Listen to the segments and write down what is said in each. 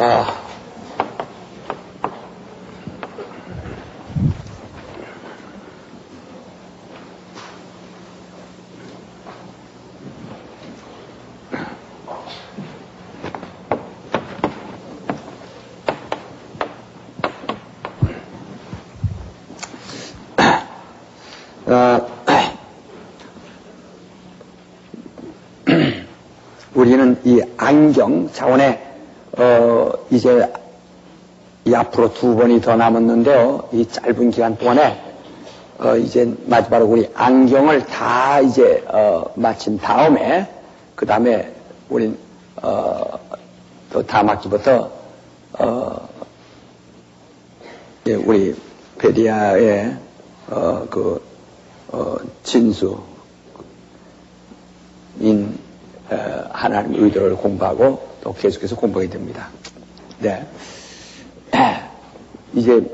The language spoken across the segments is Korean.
아, 우리는 이 안경 차원에 이제 이 앞으로 2번이 더 남았는데요. 이 짧은 기간 동안에 이제 마지막으로 우리 안경을 다 이제 마친 다음에 그 다음에 우린 또 다음 학기부터 우리 베리아의 진수인 하나님의 의도를 공부하고 또 계속해서 공부하게 됩니다. 네. 이제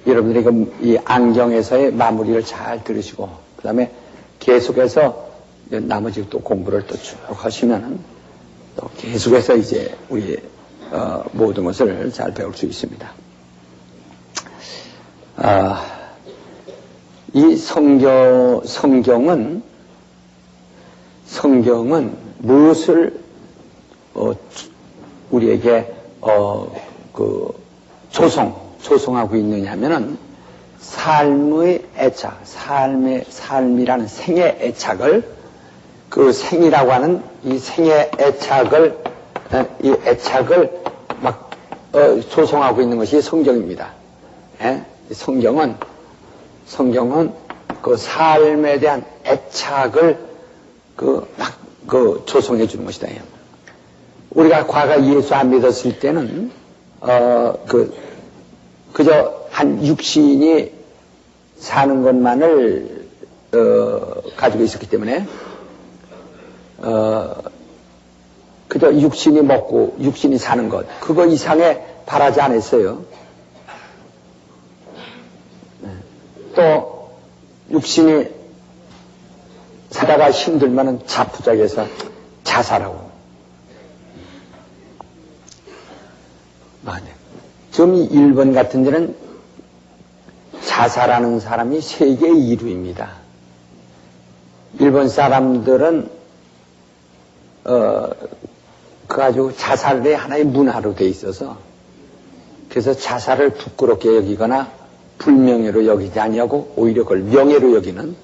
여러분들이 이 안경에서의 마무리를 잘 들으시고 그 다음에 계속해서 나머지 또 공부를 또 쭉 하시면은 또 계속해서 이제 우리 모든 것을 잘 배울 수 있습니다. 이 성경은 무엇을 우리에게 조성하고 있느냐면은 삶의 애착, 삶이라는 생의 애착을 그 생이라고 하는 이 생의 애착을 막 조성하고 있는 것이 성경입니다. 예? 성경은 그 삶에 대한 애착을 조성해 주는 것이다. 우리가 과거 예수 안 믿었을 때는, 그저 한 육신이 사는 것만을, 가지고 있었기 때문에, 그저 육신이 먹고, 육신이 사는 것, 그거 이상에 바라지 않았어요. 또, 육신이 살다가 힘들면은 자포자기해서 자살하고. 지금 이 일본 같은 데는 자살하는 사람이 세계 1위입니다. 일본 사람들은, 아주 자살의 하나의 문화로 돼 있어서, 그래서 자살을 부끄럽게 여기거나 불명예로 여기지 아니하고 오히려 그걸 명예로 여기는,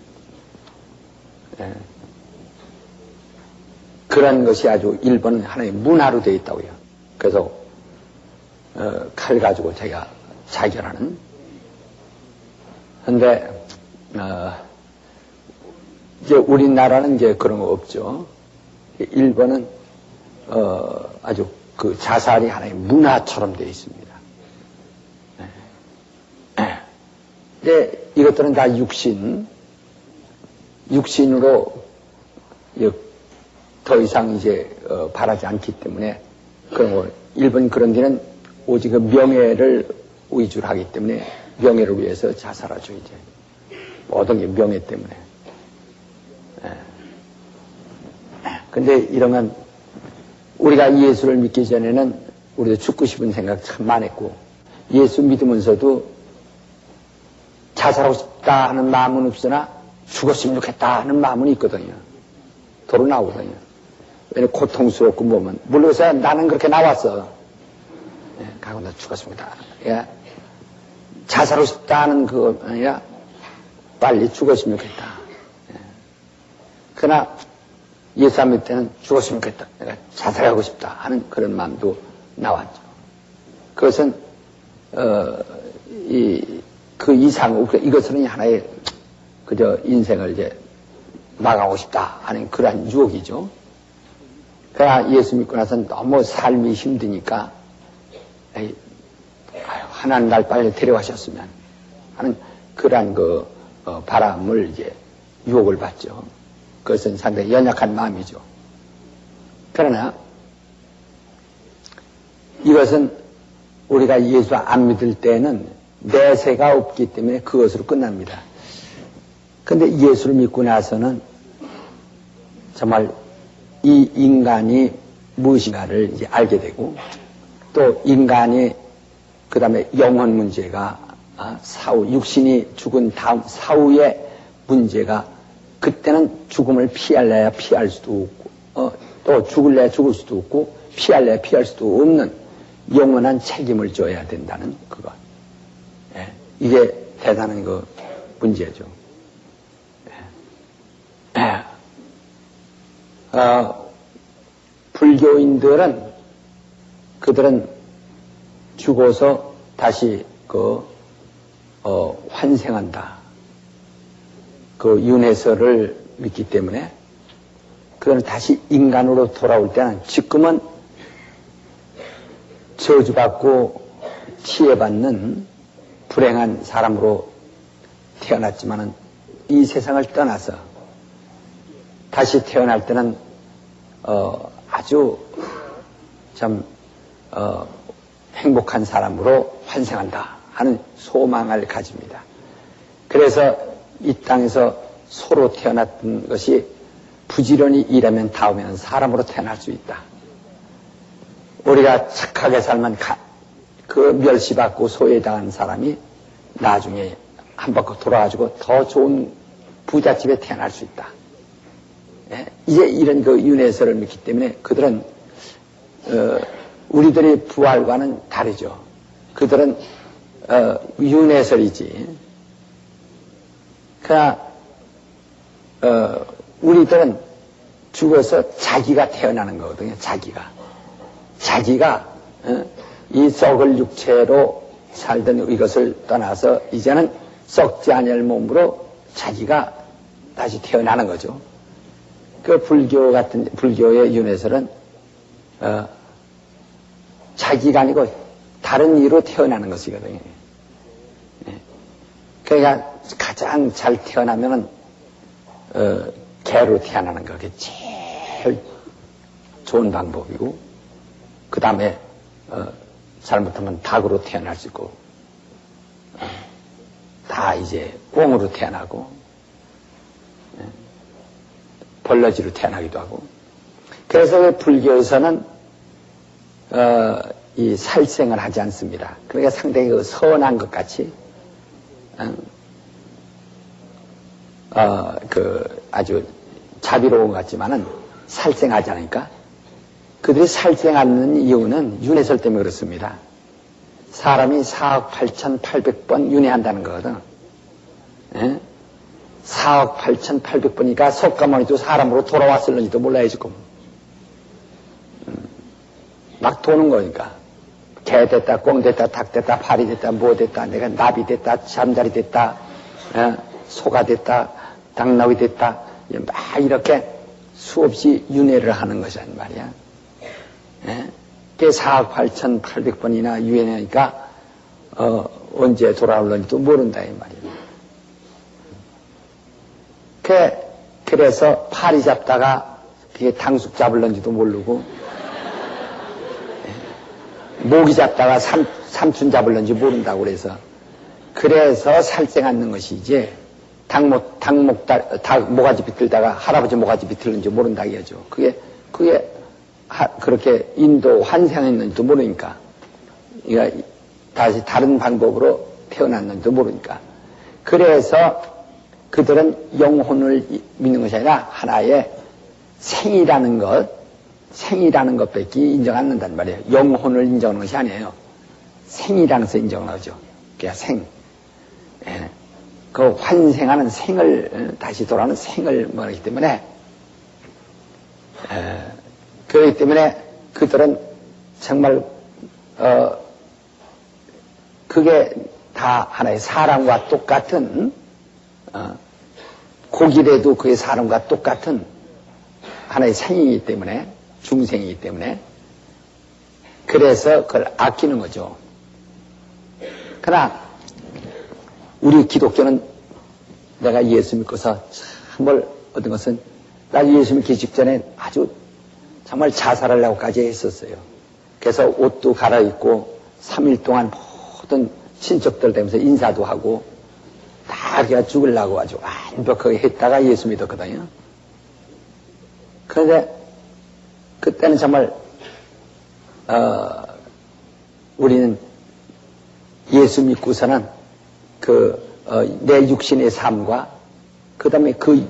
그런 것이 아주 일본 하나의 문화로 되어 있다고요. 그래서 칼 가지고 제가 자결하는. 근데 이제 우리나라는 이제 그런 거 없죠. 일본은 아주 그 자살이 하나의 문화처럼 되어 있습니다. 근데 이것들은 다 육신으로 더 이상 이제 바라지 않기 때문에 그런 거, 일본 그런 데는 오직 그 명예를 위주로 하기 때문에 명예를 위해서 자살하죠. 이제 모든 게 명예 때문에. 근데 이런 건 우리가 예수를 믿기 전에는 우리도 죽고 싶은 생각 참 많았고, 예수 믿으면서도 자살하고 싶다 하는 마음은 없으나 죽었으면 좋겠다 하는 마음은 있거든요. 도로 나오거든요. 왜냐면 고통스럽고 보면, 물론서 나는 그렇게 나왔어. 가고 나 죽었습니다. 예. 자살하고 싶다는 그거 아니라 빨리 죽었으면 좋겠다. 예. 그러나 예수 안 믿을 때는 죽었으면 좋겠다. 내가 자살하고 싶다 하는 그런 마음도 나왔죠. 그것은 그 이상, 이것은 하나의 그저 인생을 이제 나가고 싶다 하는 그러한 유혹이죠. 그러나 예수 믿고 나서는 너무 삶이 힘드니까, 하나님 날 빨리 데려가셨으면 하는 그러한 바람을 이제 유혹을 받죠. 그것은 상당히 연약한 마음이죠. 그러나 이것은 우리가 예수 안 믿을 때는 내세가 없기 때문에 그것으로 끝납니다. 근데 예수를 믿고 나서는 정말 이 인간이 무엇인가를 이제 알게 되고, 또 인간이 그 다음에 영혼 문제가 사후 육신이 죽은 다음 사후의 문제가 그때는 죽음을 피할래야 피할 수도 없고 또 죽을래야 죽을 수도 없고 피할래야 피할 수도 없는 영원한 책임을 져야 된다는 그것. 예, 이게 대단한 그 문제죠. 예. 불교인들은 그들은 죽어서 다시 환생한다. 그 윤회설을 믿기 때문에 그들은 다시 인간으로 돌아올 때는 지금은 저주받고 치해받는 불행한 사람으로 태어났지만은 이 세상을 떠나서 다시 태어날 때는 아주 참 행복한 사람으로 환생한다 하는 소망을 가집니다. 그래서 이 땅에서 소로 태어났던 것이 부지런히 일하면 다음에는 사람으로 태어날 수 있다. 우리가 착하게 살면 그 멸시받고 소외당한 사람이 나중에 한 바퀴 돌아가지고 더 좋은 부잣집에 태어날 수 있다. 예? 이제 이런 그 윤회설을 믿기 때문에 그들은 우리들의 부활과는 다르죠. 그들은 윤회설이지. 그러나 우리들은 죽어서 자기가 태어나는 거거든요. 자기가 이 썩을 육체로 살던 이것을 떠나서 이제는 썩지 않을 몸으로 자기가 다시 태어나는 거죠. 그 불교의 윤회설은 자기가 아니고 다른 이로 태어나는 것이거든요. 그러니까 가장 잘 태어나면은 개로 태어나는 것이 제일 좋은 방법이고, 그 다음에 잘못하면 닭으로 태어날 수 있고, 다 이제 꽁으로 태어나고, 벌러지로 태어나기도 하고. 그래서 불교에서는 이 살생을 하지 않습니다. 그러니까 상당히 그 선한 것 같이 아주 자비로운 것 같지만은 살생하지 않으니까. 그들이 살생하는 이유는 윤회설 때문에 그렇습니다. 사람이 4억 8,800번 윤회한다는 거거든. 예? 4억 8,800번이니까 석가모니도 사람으로 돌아왔을는지도 몰라요, 지금. 막 도는 거니까. 개 됐다, 꽁 됐다, 닭 됐다, 파리 됐다, 뭐 됐다, 내가 나비 됐다, 잠자리 됐다, 소가 됐다, 당나귀 됐다, 막 이렇게 수없이 윤회를 하는 것이란 말이야. 그게 4억 8,800번이나 유행하니까 언제 돌아올는지도 모른다 이 말이야. 그래서 파리 잡다가 그게 당숙 잡을는지도 모르고, 모기 잡다가 삼춘 잡을는지 모른다고 그래서 살생하는 것이지, 모가지 비틀다가 할아버지 모가지 비틀는지 모른다 이거죠. 그게 그렇게 인도 환생했는지도 모르니까, 그러니까 다시 다른 방법으로 태어났는지도 모르니까. 그래서 그들은 영혼을 믿는 것이 아니라 하나의 생이라는 것밖에 인정 안 한단 말이에요. 영혼을 인정하는 것이 아니에요. 생이라는 것을 인정을 하죠. 그게 생. 예. 그 환생하는 생을, 다시 돌아오는 생을 말하기 때문에, 그렇기 때문에 그들은 정말, 그게 다 하나의 사람과 똑같은, 고기라도 그게 사람과 똑같은 하나의 생이기 때문에, 중생이기 때문에, 그래서 그걸 아끼는 거죠. 그러나, 우리 기독교는 내가 예수 믿고서 정말 어떤 것은, 나 예수 믿기 직전에 아주 정말 자살하려고까지 했었어요. 그래서 옷도 갈아입고 3일 동안 모든 친척들 되면서 인사도 하고 다 걔가 죽으려고 아주 완벽하게 했다가 예수 믿었거든요. 그런데 그때는 정말 우리는 예수 믿고서는 내 육신의 삶과 그 다음에 그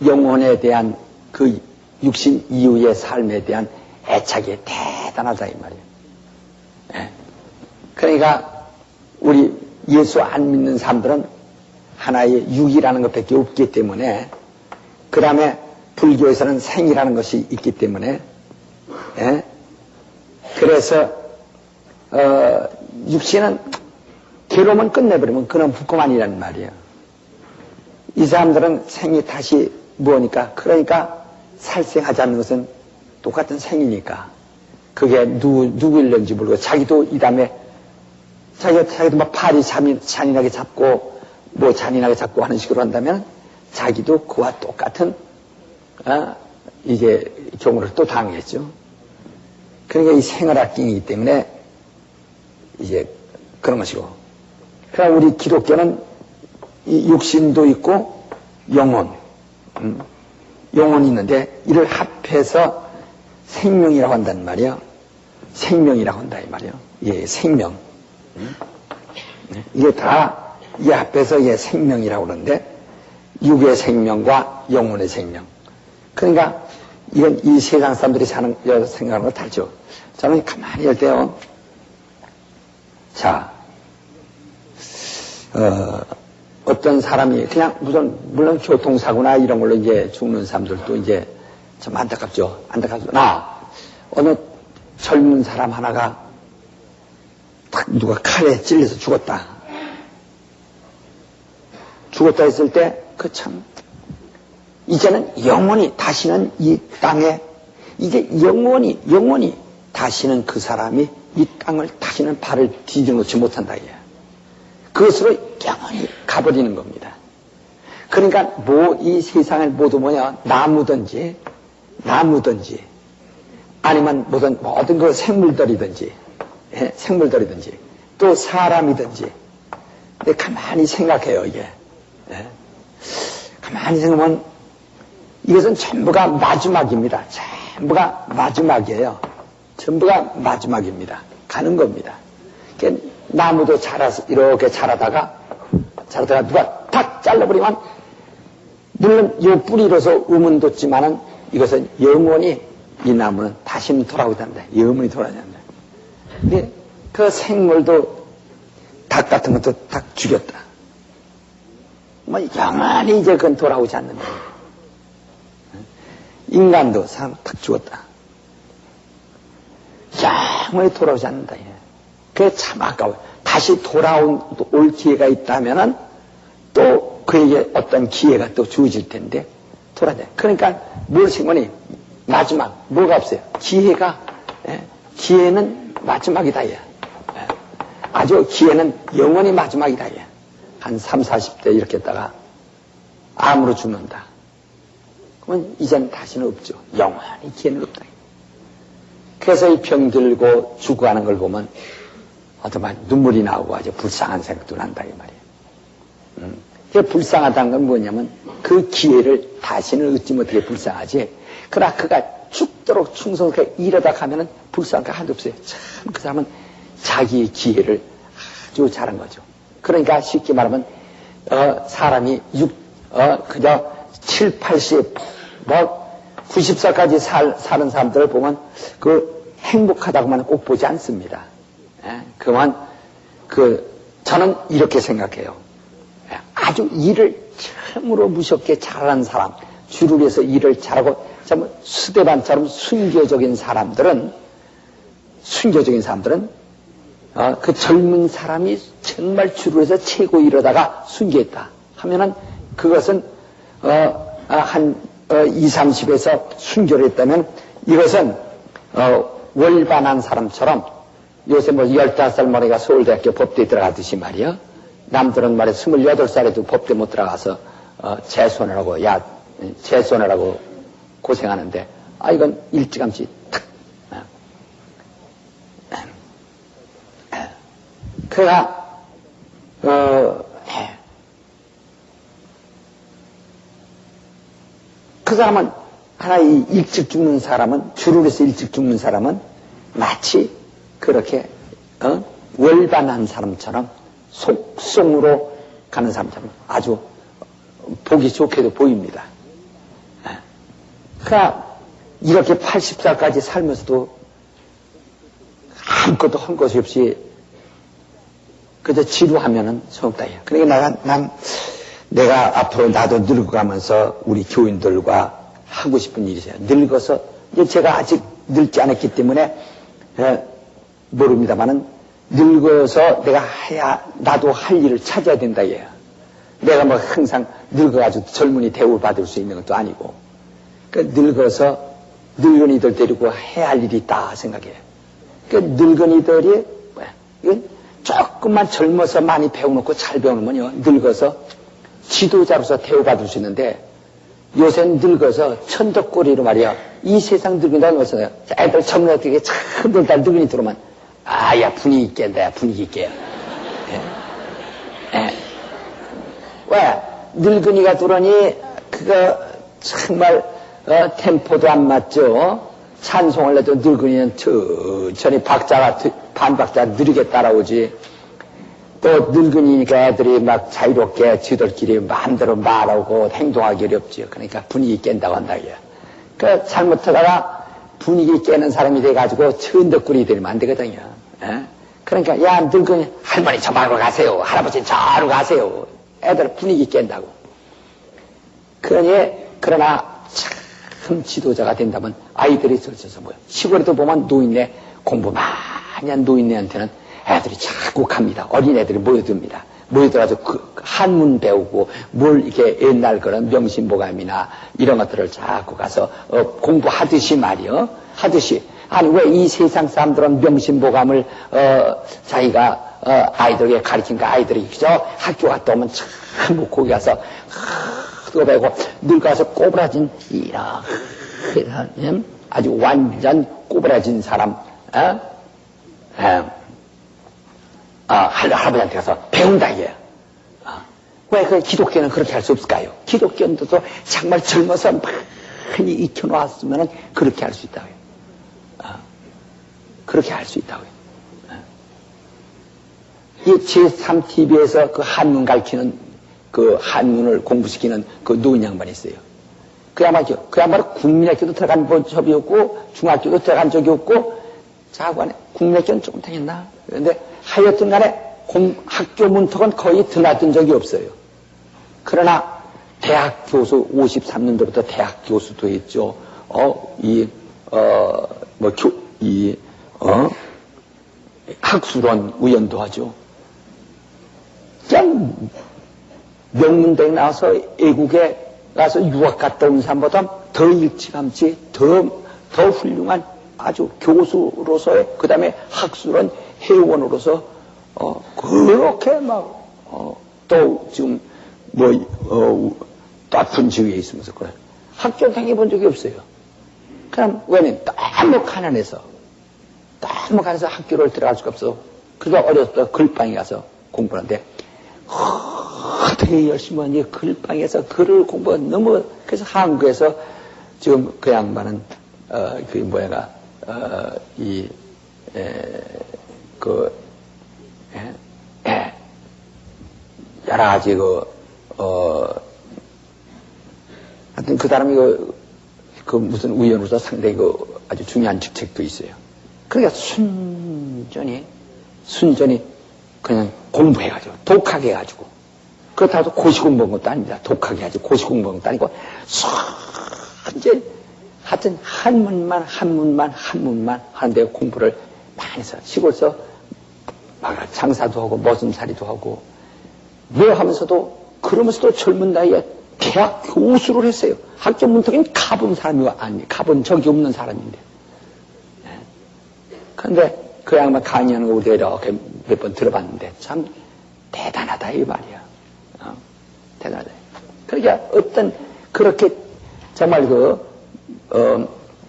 영혼에 대한 그 육신 이후의 삶에 대한 애착이 대단하다 이 말이에요. 예. 그러니까 우리 예수 안 믿는 사람들은 하나의 육이라는 것밖에 없기 때문에, 그 다음에 불교에서는 생이라는 것이 있기 때문에, 예? 그래서 육신은 괴로움은 끝내버리면 그는 부끄만이란 말이에요. 이 사람들은 생이 다시 뭐니까, 그러니까 살생하지 않는 것은 똑같은 생이니까 그게 누구일는지 모르고 자기도 이 다음에 자기도 막 팔이 잔인하게 잡고 뭐 잔인하게 잡고 하는 식으로 한다면 자기도 그와 똑같은 이게 경우를 또 당했죠. 그러니까 이 생을 아끼기 때문에 이제 그런 것이고, 그러나 우리 기독교는 이 육신도 있고 영혼이 있는데 이를 합해서 생명이라고 한단 말이에요. 생명이라고 한다 이 말이에요. 예, 생명. 이게 다 이 합해서 예, 생명이라고 그러는데, 육의 생명과 영혼의 생명. 그러니까 이건 이 세상 사람들이 생각하는 거 다르죠. 저는 가만히 할 때요. 자, 어떤 사람이 그냥 물론 교통사고나 이런 걸로 이제 죽는 사람들도 이제 좀 안타깝죠. 어느 젊은 사람 하나가 딱 누가 칼에 찔려서 죽었다 했을 때, 이제는 영원히 다시는 이 땅에, 이제 영원히 다시는 그 사람이 이 땅을 다시는 발을 디뎌놓지 못한다. 그것으로 영원히 가버리는 겁니다. 그러니까 이 세상을 모두 나무든지 아니면 모든 그 생물들이든지 또 사람이든지. 근데 가만히 생각해요, 이게. 가만히 생각하면 이것은 전부가 마지막입니다. 전부가 마지막이에요. 전부가 마지막입니다. 가는 겁니다. 나무도 이렇게 자라다가 누가 탁 잘라버리면, 물론 요 뿌리로서 음은 돋지만은 이것은 영원히 이 나무는 다시는 돌아오지 않는다. 영원히 돌아오지 않는다. 근데 그 생물도 닭 같은 것도 딱 죽였다. 영원히 이제 그건 돌아오지 않는다. 인간도 사람 딱 죽었다. 영원히 돌아오지 않는다. 그게 참 아까워요. 다시 올 기회가 있다면은 또 그에게 어떤 기회가 또 주어질 텐데, 그러니까 뭘 생각하니? 마지막, 뭐가 없어요? 기회는 마지막이다. 아주 기회는 영원히 마지막이다. 한 30, 40대 이렇게 했다가 암으로 죽는다. 그러면 이제는 다시는 없죠. 영원히 기회는 없다. 그래서 이 병들고 죽어가는 걸 보면 어쩌면 눈물이 나오고 아주 불쌍한 생각도 난다 이 말이에요. 그 불쌍하다는 건 뭐냐면 그 기회를 다시는 얻지 못하게 불쌍하지. 그러나 그가 죽도록 충성스럽게 이러다 가면은 불쌍한 게 하나도 없어요. 참 그 사람은 자기의 기회를 아주 잘한 거죠. 그러니까 쉽게 말하면 사람이 그저 7, 80, 90살까지 사는 사람들을 보면 그 행복하다고만 꼭 보지 않습니다. 저는 이렇게 생각해요. 아주 일을 참으로 무섭게 잘하는 사람, 줄을 해서 일을 잘하고 참 수대반처럼 순교적인 사람들은 그 젊은 사람이 정말 줄을 해서 최고 이러다가 순교했다 하면은 그것은 한 20, 30에서 순교를 했다면 이것은 월반한 사람처럼 요새 15살 머리가 서울대학교 법대에 들어가듯이 말이야. 남들은 말해 28살에도 법대 못 들어가서 재수하느라고 고생하는데, 이건 일찌감치 탁. 그가 그 사람은 하나의 일찍 죽는 사람은, 줄을 해서 일찍 죽는 사람은 마치 그렇게 월반한 사람처럼 속성으로 가는 사람처럼 아주 보기 좋게도 보입니다. 그러니까 이렇게 80살까지 살면서도 아무것도 한 것이 없이 그저 지루하면은 소용없다. 그러니까 내가 앞으로 나도 늙어가면서 우리 교인들과 하고 싶은 일이 있어요. 늙어서, 이제 제가 아직 늙지 않았기 때문에 모릅니다만은 늙어서 나도 할 일을 찾아야 된다. 내가 뭐 항상 늙어가지고 젊은이 대우받을 수 있는 것도 아니고, 그러니까 늙어서 늙은이들 데리고 해야 할 일이 있다 생각해요. 그러니까 늙은이들이 조금만 젊어서 많이 배워놓고 잘 배워놓으면요, 늙어서 지도자로서 대우받을 수 있는데, 요새 늙어서 천덕거리로 말이야, 이 세상 늙은이다 놓았어요. 애들 젊은 애들에게 참 늙다 늙은이 들어오면, 야, 분위기 깬다, 분위기 깨. 왜? 늙은이가 들어오니, 그거 정말, 템포도 안 맞죠? 찬송을 해도 늙은이는 천천히 반박자가 느리게 따라오지. 또 늙은이니까 애들이 막 자유롭게 지들끼리 마음대로 말하고 행동하기 어렵지. 그러니까 분위기 깬다고 한다. 그 잘못하다가 분위기 깨는 사람이 돼가지고 천덕꾸리 되면 안 되거든요. 그러니까 야, 늙은이 할머니 저 말고 가세요. 할아버지 저로 가세요. 애들 분위기 깬다고. 그러나 참 지도자가 된다면 아이들이 설쳐서 뭐야. 시골에도 보면 노인네 공부 많이 한 노인네한테는 애들이 자꾸 갑니다. 어린애들이 모여듭니다. 모여들어서 한문 배우고 뭘 이렇게 옛날 그런 명심보감이나 이런 것들을 자꾸 가서 공부하듯이 말이요. 하듯이. 아니 왜 이 세상 사람들은 명심보감을 자기가 아이들에게 가르친가. 아이들이 그저 학교 갔다 오면 참 거기 가서 그거 배우고 늙어서 꼬부라진 이런 아주 완전 꼬부라진 사람 할아버지한테 가서 배운다 이게. 왜 그 기독교는 그렇게 할 수 없을까요? 기독교도 정말 젊어서 많이 익혀놓았으면 그렇게 할 수 있다고요. 그렇게 할 수 있다고요. 이 제3TV에서 그 한문 가르치는 그 한문을 공부시키는 그 노인 양반이 있어요. 그야말로 국민학교도 들어간 적이 없고 중학교도 들어간 적이 없고 자관에 국민학교는 조금 다녔나? 그런데 하여튼 간에 학교 문턱은 거의 드나든 적이 없어요. 그러나 대학 교수 53년도부터 대학 교수도 했죠. 학술원 의원도 하죠. 그냥 명문대에 나와서 애국에 가서 유학 갔다 온 사람보다 더 일찌감치 더 훌륭한 아주 교수로서의 그 다음에 학술원 회원으로서 그렇게 또 지금 높은 지위에 있으면서 그래. 학교 다녀본 적이 없어요. 그럼 왜냐면 너무 가난해서 학교를 들어갈 수가 없어. 그러니까 어렸을 때 글방에 가서 공부하는데 되게 열심히 하니 글방에서 글을 공부가 너무. 그래서 한국에서 지금 그 양반은 여러 가지 하여튼 그 사람이 무슨 의원으로서 상당히 아주 중요한 직책도 있어요. 그러니까 순전히 그냥 공부해가지고 독하게 해가지고 그렇다고 해서 고시 공부한 것도 아닙니다. 독하게 해가지고 고시 공부한 것도 아니고 순전히 하여튼 한문만 하는데 공부를 많이 해서 시골에서 막 장사도 하고 머슴살이도 하고 뭐 하면서도 그러면서도 젊은 나이에 대학 교수를 했어요. 학교 문턱엔 가본 사람이 가본 적이 없는 사람인데. 그런데 그 양반 강의하는 거 우리가 이렇게 몇 번 들어봤는데 참 대단하다 이 말이야. 대단하다. 그러니까 어떤 그렇게 정말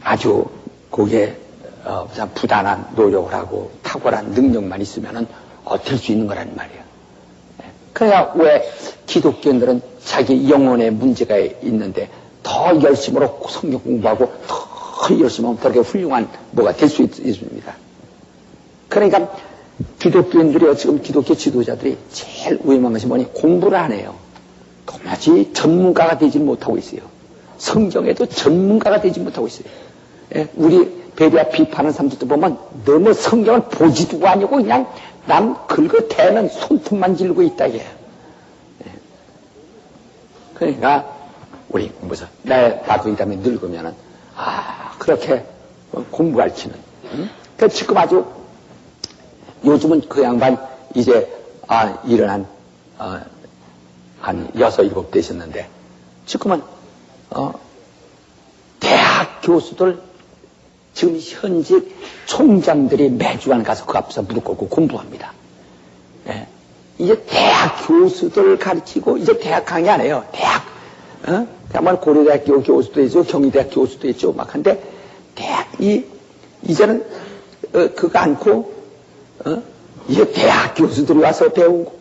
아주 거기에 부단한 노력을 하고 탁월한 능력만 있으면은 될 수 있는 거란 말이야. 그러니까 왜 기독교인들은 자기 영혼에 문제가 있는데 더 열심으로 성경 공부하고 더 열심히 하면 더 훌륭한 뭐가 될 수 있습니다. 그러니까 기독교인들이요, 지금 기독교 지도자들이 제일 위험한 것이 뭐니? 공부를 안 해요. 도무지 전문가가 되지 못하고 있어요. 성경에도 전문가가 되지 못하고 있어요. 예, 우리 베리아 비판하는 사람들도 보면 너무 성경을 보지도 아니고 그냥 남 긁어대는 손톱만 지르고 있다, 이게. 예. 그러니까, 우리, 나도 이 다음에 늙으면은, 그렇게 공부 가르치는. 응? 그 지금 아주, 요즘은 그 양반, 이제, 일어난, 한 6, 7 되셨는데, 지금은, 대학 교수들, 지금 현직 총장들이 매주간 가서 그 앞에서 무릎 꿇고 공부합니다. 예. 이제 대학 교수들 가르치고, 이제 대학 강의 안 해요. 대학. 정말 고려대학교 교수도 있죠, 경희대학 교수도 있죠, 막 한데, 이제는, 그거 않고, 이제 대학 교수들이 와서 배우고,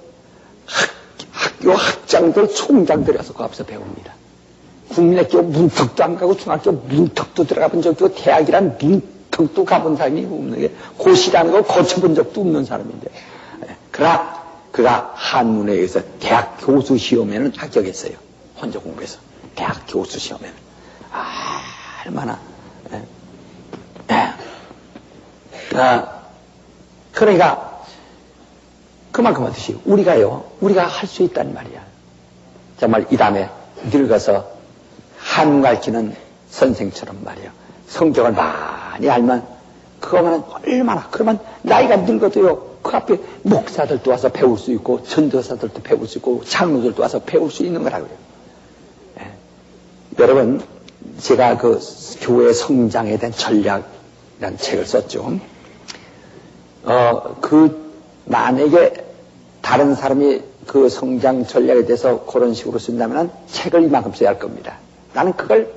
학교 학장들, 총장들이 와서 그 앞에서 배웁니다. 국민학교 문턱도 안 가고 중학교 문턱도 들어가 본 적도, 대학이란 문턱도 가본 사람이 없는 게, 고시라는 거 거쳐본 적도 없는 사람인데. 그러나 그가 한문에 의해서 대학 교수 시험에는 합격했어요. 혼자 공부해서. 대학 교수 시험에는. 얼마나. 그러니까 그만큼 하듯이 우리가 할 수 있단 말이야. 정말 이 다음에 늙어서 한문 가르치는 선생처럼 말이야. 성경을 많이 알면 그거는 얼마나, 그러면 나이가 늙어도요, 그 앞에 목사들도 와서 배울 수 있고, 전도사들도 배울 수 있고, 장로들도 와서 배울 수 있는 거라고요. 예. 여러분, 제가 그 교회 성장에 대한 전략이라는 책을 썼죠. 만약에 다른 사람이 그 성장 전략에 대해서 그런 식으로 쓴다면 책을 이만큼 써야 할 겁니다. 나는 그걸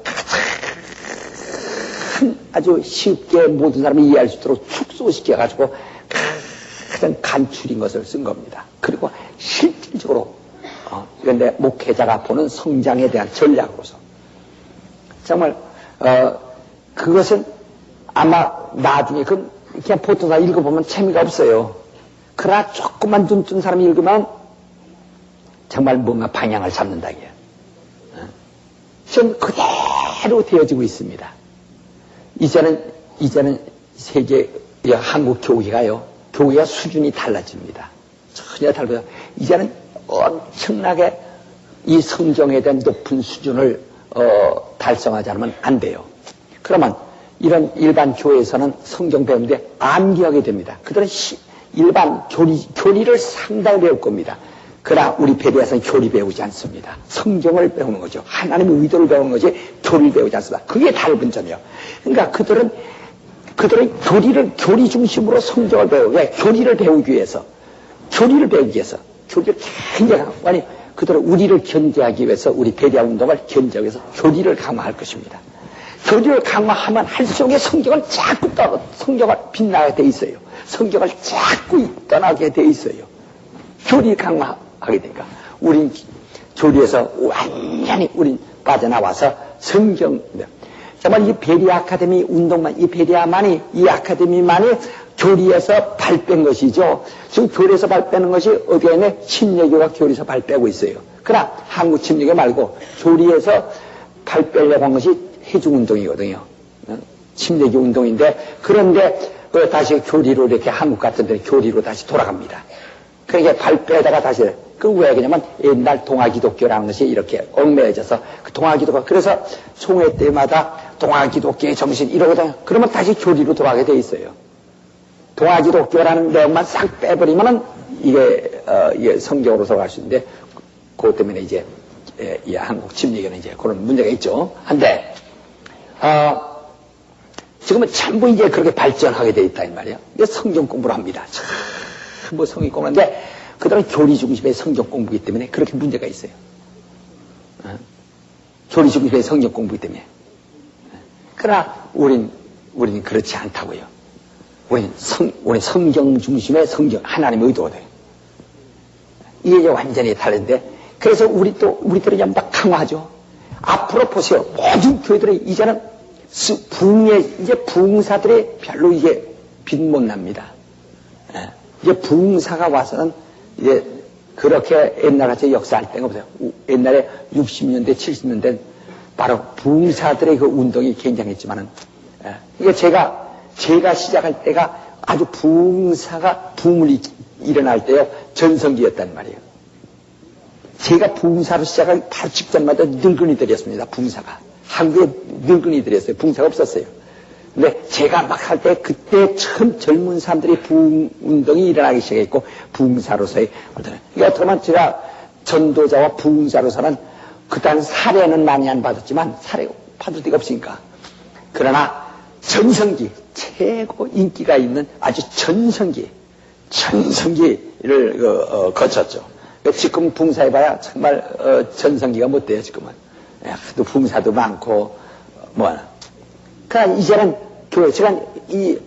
아주 쉽게 모든 사람이 이해할 수 있도록 축소시켜가지고 가장 간추린 것을 쓴 겁니다. 그리고 실질적으로 그런데 목회자가 보는 성장에 대한 전략으로서 정말 그것은 아마 나중에 그냥 보통 다 읽어보면 재미가 없어요. 그러나 조금만 눈 뜬 사람이 읽으면 정말 뭔가 방향을 잡는다 이게. 지금 그대로 되어지고 있습니다. 이제는 세계, 한국 교회가요, 교회와 수준이 달라집니다. 전혀 달라요. 이제는 엄청나게 이 성경에 대한 높은 수준을, 달성하지 않으면 안 돼요. 그러면 이런 일반 교회에서는 성경 배우는데 암기하게 됩니다. 그들은 일반 교리를 상당히 배울 겁니다. 그러나 우리 베리아에서는 교리 배우지 않습니다. 성경을 배우는 거죠. 하나님의 의도를 배우는 거지 교리를 배우지 않습니다. 그게 다른 점이에요. 그러니까 그들은 교리 중심으로 성경을 배우고, 왜? 교리를 배우기 위해서, 교리를 굉장히, 아니, 그들은 우리를 견제하기 위해서, 우리 베리아 운동을 견제하기 위해서 교리를 강화할 것입니다. 교리를 강화하면 할수록 성경을 빛나게 돼 있어요. 성경을 자꾸 떠나게 돼 있어요. 교리 강화하게 되니까. 우린 교리에서 완전히 빠져나와서 성경, 정말 이 베리아 아카데미 운동만, 이 아카데미만이 교리에서 발뺀 것이죠. 지금 교리에서 발빼는 것이 어디에 있네? 침례교가 교리에서 발빼고 있어요. 그러나 한국 침례교 말고 교리에서 발빼려고 한 것이 해중운동이거든요. 침례교 운동인데, 그런데 다시 교리로 이렇게 한국 같은 데는 교리로 다시 돌아갑니다. 그러니까 발빼다가 다시, 왜 그러냐면 옛날 동아기독교라는 것이 이렇게 얽매여져서 그 동아기독교, 그래서 총회 때마다 동아기독교의 정신 이러거든요. 그러면 다시 교리로 돌아가게 돼 있어요. 동아기독교라는 내용만 싹 빼버리면은 이게 성경으로 돌아갈 수 있는데, 그것 때문에 이제 이 한국 침례교는 이제 그런 문제가 있죠. 한데 지금은 전부 이제 그렇게 발전하게 돼 있다 이 말이에요. 성경 공부를 합니다. 전부 성경 공부하는데 그들은 교리 중심의 성경 공부이기 때문에 그렇게 문제가 있어요. 교리 중심의 성경 공부이기 때문에. 그러나 우린 그렇지 않다고요. 우린 성경 중심의 하나님의 의도거든요. 이게 이제 완전히 다른데, 그래서 우리들은 전부 다 강화하죠. 앞으로 보세요. 모든 교회들이 이제는 부흥사들이 별로 이제 빛 못 납니다. 이제 부흥사가 와서는 이제 그렇게 옛날같이 역사할 때가 없어요. 옛날에 60년대, 70년대 바로 부흥사들의 그 운동이 굉장했지만은, 이게 제가 시작할 때가 아주 부흥사가 붐을 일어날 때요, 전성기였단 말이에요. 제가 부흥사로 시작하기 바로 직전마다 늙은이들이었습니다, 부흥사가. 한국에 늙은이들이었어요. 부흥사가 없었어요. 근데 제가 막 할 때 그때 처음 젊은 사람들이 부흥 운동이 일어나기 시작했고, 부흥사로서의 이게 어떻게 보면 제가 전도자와 부흥사로서는 그딴 사례는 많이 안 받았지만 사례 받을 데가 없으니까. 그러나 전성기, 최고 인기가 있는 아주 전성기를 거쳤죠. 지금 부흥사해봐야 정말 전성기가 못 돼요, 지금은. 또 부흥사도 많고 그러나 이제는 교회, 제가 이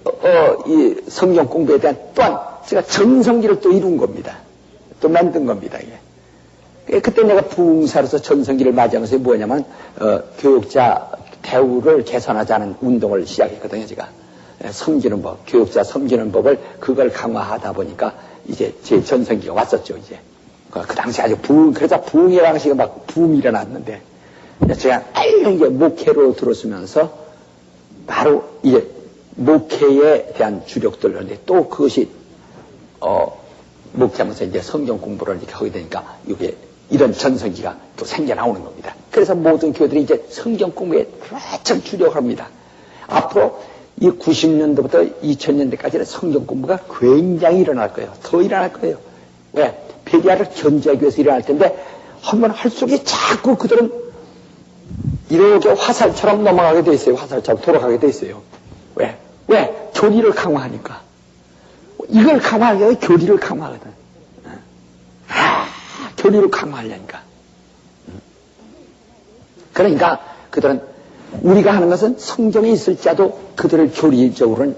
성경 공부에 대한 또한 제가 전성기를 또 이룬 겁니다. 또 만든 겁니다, 이게. 그때 내가 부흥사로서 전성기를 맞이하면서 뭐냐면, 교육자 대우를 개선하자는 운동을 시작했거든요, 제가. 섬기는 법, 교육자 섬기는 법을 그걸 강화하다 보니까 이제 제 전성기가 왔었죠, 이제. 그 당시 아주 그래서 부흥의 당시가 막 붐이 일어났는데, 제가 이제 목회로 들어서면서 바로 이제 목회에 대한 주력들을 하는데 또 그것이 목회하면서 이제 성경 공부를 이렇게 하게 되니까 이게 이런 전성기가 또 생겨나오는 겁니다. 그래서 모든 교회들이 이제 성경 공부에 한참 주력을 합니다. 앞으로 이 90년도부터 2000년대까지는 성경 공부가 굉장히 일어날 거예요. 더 일어날 거예요. 왜? 베리아를 견제하기 위해서 일어날 텐데 한번 할수록 자꾸 그들은 이렇게 화살처럼 넘어가게 돼 있어요. 화살처럼 돌아가게 돼 있어요. 왜? 교리를 강화하니까. 이걸 강화하려고 교리를 강화하거든. 교리를 강화하려니까. 그러니까 그들은 우리가 하는 것은 성경에 있을지라도 그들을 교리적으로는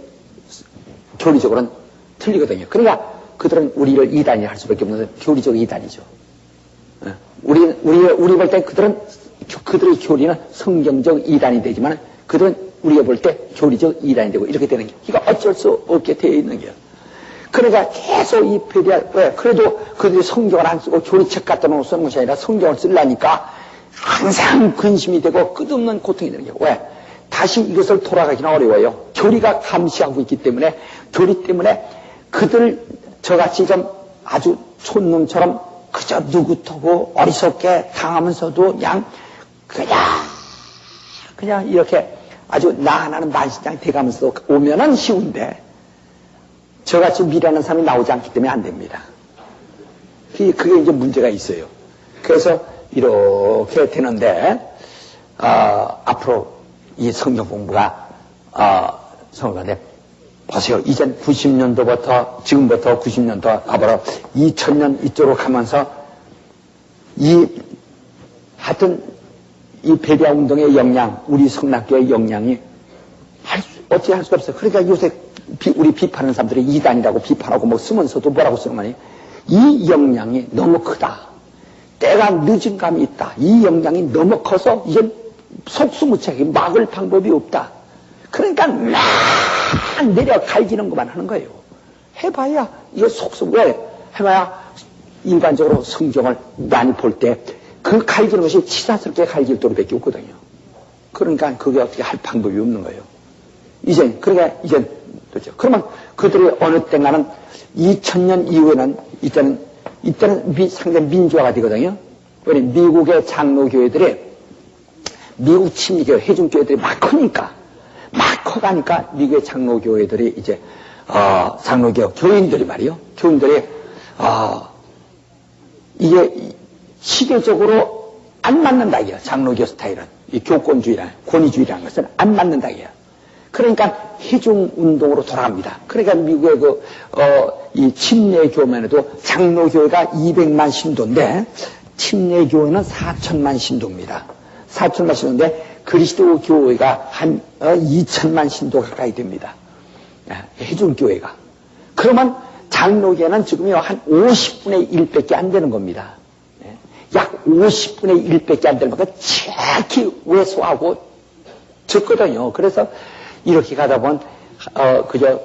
틀리거든요. 그러니까 그들은 우리를 이단이 할 수밖에 없는 교리적 이단이죠. 우리 볼 때 그들의 교리는 성경적 이단이 되지만 그들은 우리가 볼 때 교리적 이단이 되고 이렇게 되는 게 이거 어쩔 수 없게 되어 있는 거예요. 그러니까 계속 이 그래도 그들이 성경을 안 쓰고 교리책 갖다 놓고 쓰는 것이 아니라 성경을 쓰려니까 항상 근심이 되고 끝없는 고통이 되는 거예요. 왜? 다시 이것을 돌아가기는 어려워요. 교리가 감시하고 있기 때문에 교리 때문에 그들 저같이 좀 아주 촌놈처럼 그저 느긋하고 어리석게 당하면서도 그냥 이렇게 아주 나 하나는 만신장이 돼가면서 오면은 쉬운데 저같이 미련한 사람이 나오지 않기 때문에 안 됩니다. 그게 이제 문제가 있어요. 그래서 이렇게 되는데 앞으로 이 성경 공부가 성경인데 보세요. 이젠 90년도부터 지금부터 90년도 앞으로 2000년 이쪽으로 가면서 하여튼 이 베리아 운동의 영향, 우리 성락교의 영향이 어찌 할 수가 없어요. 그러니까 요새 우리 비판하는 사람들이 이단이라고 비판하고 뭐 쓰면서도 뭐라고 쓰는 거니? 이 영향이 너무 크다. 때가 늦은 감이 있다. 이 영향이 너무 커서 이제 속수무책이 막을 방법이 없다. 그러니까 막 내려 갈기는 것만 하는 거예요. 해봐야 이게 왜 해봐야 일반적으로 성경을 많이 볼 때 그 갈기는 것이 치사스럽게 갈길 도리밖에 없거든요. 그러니까 그게 어떻게 할 방법이 없는 거예요. 그러니까 그렇죠. 그러면 그들이 어느 때가는 2000년 이후에는 이때는 상당히 민주화가 되거든요. 왜냐면 미국의 장로교회들이 미국 침례교회 회중교회들이 막 커가니까 미국의 장로교회들이 이제 장로교 교인들이 말이요. 교인들이 이게 시대적으로 안 맞는다 이게요. 장로교 스타일은 이 교권주의랑 권위주의라는 것은 안 맞는다 이게요. 그러니까 회중 운동으로 돌아갑니다. 그러니까 미국의 이 침례교회만 해도 장로교회가 200만 신도인데 침례교회는 4천만 신도입니다. 4천만 신도인데 그리스도 교회가 한 2천만 신도 가까이 됩니다. 회중교회가. 그러면 장로교회는 지금요 한 50분의 1밖에 안 되는 겁니다. 약 50분의 1밖에 안 되는 것보다 지극히 왜소하고 적거든요. 그래서 이렇게 가다 보면 그저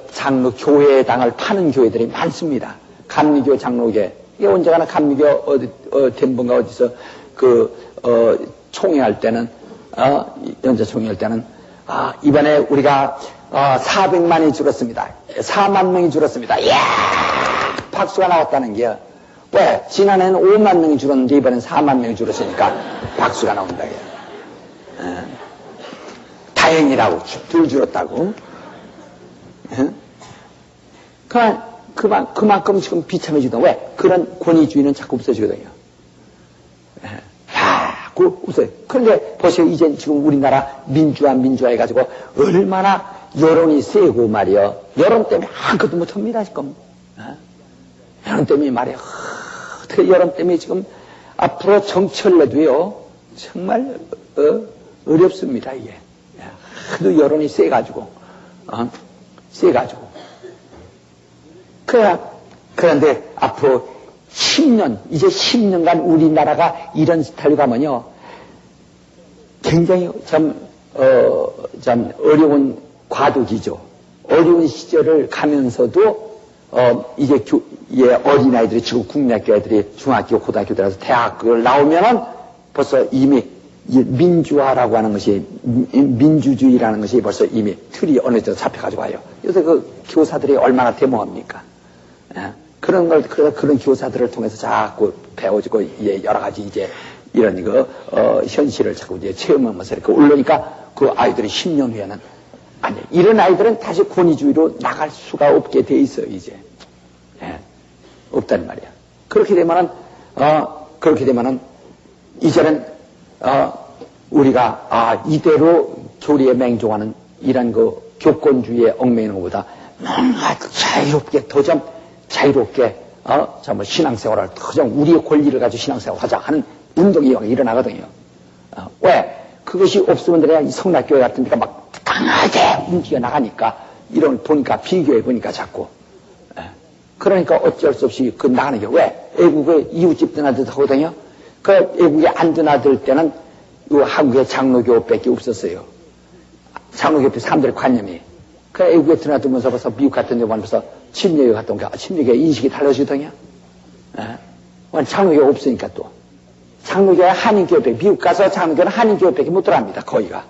교회당을 파는 교회들이 많습니다. 감리교, 장로교. 이게 언제가나 감리교 den버인가 어디서 총회할 때는, 연자 총회할 때는, 이번에 우리가 400만이 줄었습니다. 4만 명이 줄었습니다. 이야! 박수가 나왔다는 게, 왜? 지난해는 5만 명이 줄었는데 이번엔 4만 명이 줄었으니까 박수가 나온다. 다행이라고, 덜 줄었다고. 그만큼 지금 비참해지거든. 왜? 그런 권위주의는 자꾸 없어지거든요. 없어요. 그런데 보세요. 이제 지금 우리나라 민주화 해가지고 얼마나 여론이 세고 말이요. 여론 때문에 아무것도 못합니다, 지금. 여론 때문에 말이요. 어떻게 여론 때문에 지금 앞으로 정치를 해도요. 정말, 어렵습니다, 이게. 하도 여론이 세가지고. 그런데 앞으로 10년, 이제 10년간 우리나라가 이런 스타일로 가면요. 굉장히 좀 어려운 과도기죠. 어려운 시절을 가면서도, 이제 어린아이들이 지금 국민학교 애들이 중학교, 고등학교 들어서 대학을 나오면은 벌써 이미 민주화라고 하는 것이, 민주주의라는 것이 벌써 이미 틀이 어느 정도 잡혀가지고 와요. 요새 그 교사들이 얼마나 데모합니까? 그런 교사들을 통해서 자꾸 배워지고, 여러 가지 이제 이런 현실을 자꾸 이제 체험하면서 이렇게 올라오니까 그 아이들이 10년 후에는, 아니, 이런 아이들은 다시 권위주의로 나갈 수가 없게 돼 있어요, 이제. 없단 말이야. 그렇게 되면은, 이제는, 우리가, 이대로 교리에 맹종하는 이런 교권주의에 얽매이는 것보다 뭔가 자유롭게, 더 좀 자유롭게, 정말 신앙생활을 더 좀 우리의 권리를 가지고 신앙생활을 하자 하는 운동이 일어나거든요. 왜? 그것이 없으면 내가 이 성락교회 같은 데가 막 강하게 움직여 나가니까, 이런 보니까, 비교해 보니까 자꾸. 그러니까 어쩔 수 없이 나가는 게 왜? 애국에 이웃집 드나들 하거든요. 그 애국에 안 드나들 때는 한국에 장로교밖에 없었어요. 장로교 사람들의 관념이. 그 애국에 드나들면서 벌써 미국 같은 데 보면서 침례교 갔던 게, 침례교의 인식이 달라지거든요. 장로교가 없으니까 또. 장로교가 한인교회, 미국 가서 장로교는 한인교회밖에 못 들어갑니다, 거의가.